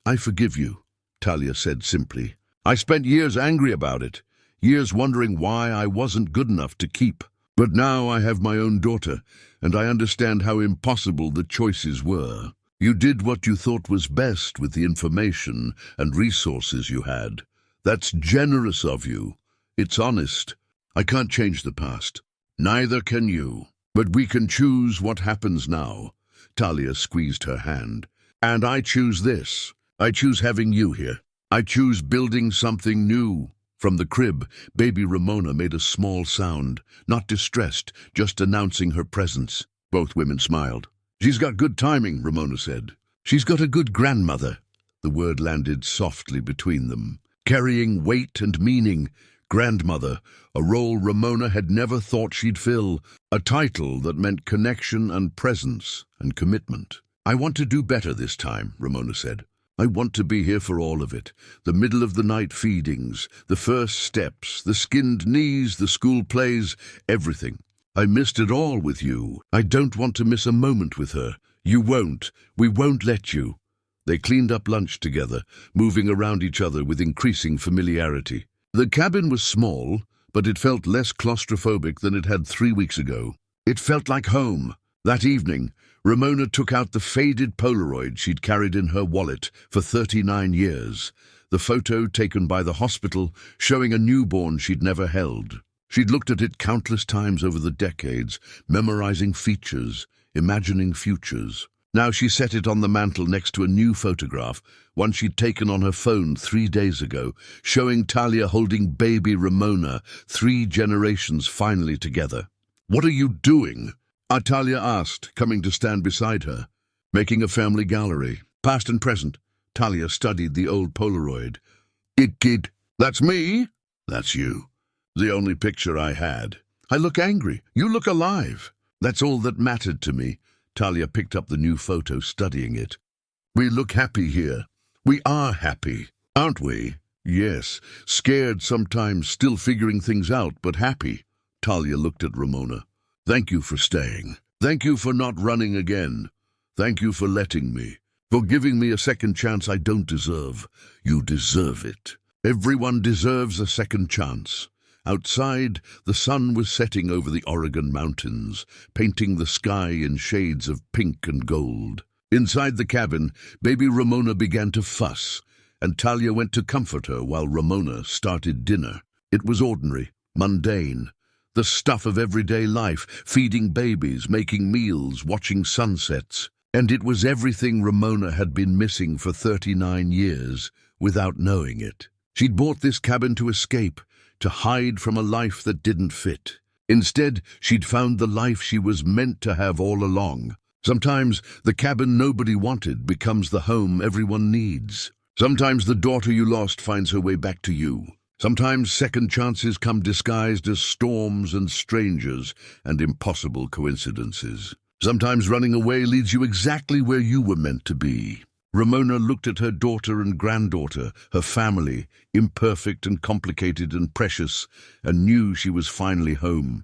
I forgive you, Talia said simply. I spent years angry about it, years wondering why I wasn't good enough to keep. But now I have my own daughter, and I understand how impossible the choices were. You did what you thought was best with the information and resources you had. That's generous of you. It's honest. I can't change the past. Neither can you. But we can choose what happens now. Talia squeezed her hand. And I choose this. I choose having you here. I choose building something new. From the crib, baby Ramona made a small sound, not distressed, just announcing her presence. Both women smiled. She's got good timing, Ramona said. She's got a good grandmother. The word landed softly between them, carrying weight and meaning. Grandmother, a role Ramona had never thought she'd fill, a title that meant connection and presence and commitment. I want to do better this time, Ramona said. I want to be here for all of it. The middle-of-the-night feedings, the first steps, the skinned knees, the school plays, everything. I missed it all with you. I don't want to miss a moment with her. You won't. We won't let you. They cleaned up lunch together, moving around each other with increasing familiarity. The cabin was small, but it felt less claustrophobic than it had 3 weeks ago. It felt like home. That evening, Ramona took out the faded Polaroid she'd carried in her wallet for 39 years, the photo taken by the hospital showing a newborn she'd never held. She'd looked at it countless times over the decades, memorizing features, imagining futures. Now she set it on the mantel next to a new photograph, one she'd taken on her phone 3 days ago, showing Talia holding baby Ramona, 3 generations finally together. What are you doing? Talia asked, coming to stand beside her. Making a family gallery, past and present. Talia studied the old Polaroid. Kid, that's me? That's you. The only picture I had. I look angry. You look alive. That's all that mattered to me. Talia picked up the new photo, studying it. We look happy here. We are happy, aren't we? Yes, scared sometimes, still figuring things out, but happy. Talia looked at Ramona. Thank you for staying. Thank you for not running again. Thank you for letting me. For giving me a second chance I don't deserve. You deserve it. Everyone deserves a second chance. Outside, the sun was setting over the Oregon mountains, painting the sky in shades of pink and gold. Inside the cabin, baby Ramona began to fuss, and Talia went to comfort her while Ramona started dinner. It was ordinary, mundane, the stuff of everyday life, feeding babies, making meals, watching sunsets. And it was everything Ramona had been missing for 39 years, without knowing it. She'd bought this cabin to escape, to hide from a life that didn't fit. Instead, she'd found the life she was meant to have all along. Sometimes the cabin nobody wanted becomes the home everyone needs. Sometimes the daughter you lost finds her way back to you. Sometimes second chances come disguised as storms and strangers and impossible coincidences. Sometimes running away leads you exactly where you were meant to be. Ramona looked at her daughter and granddaughter, her family, imperfect and complicated and precious, and knew she was finally home.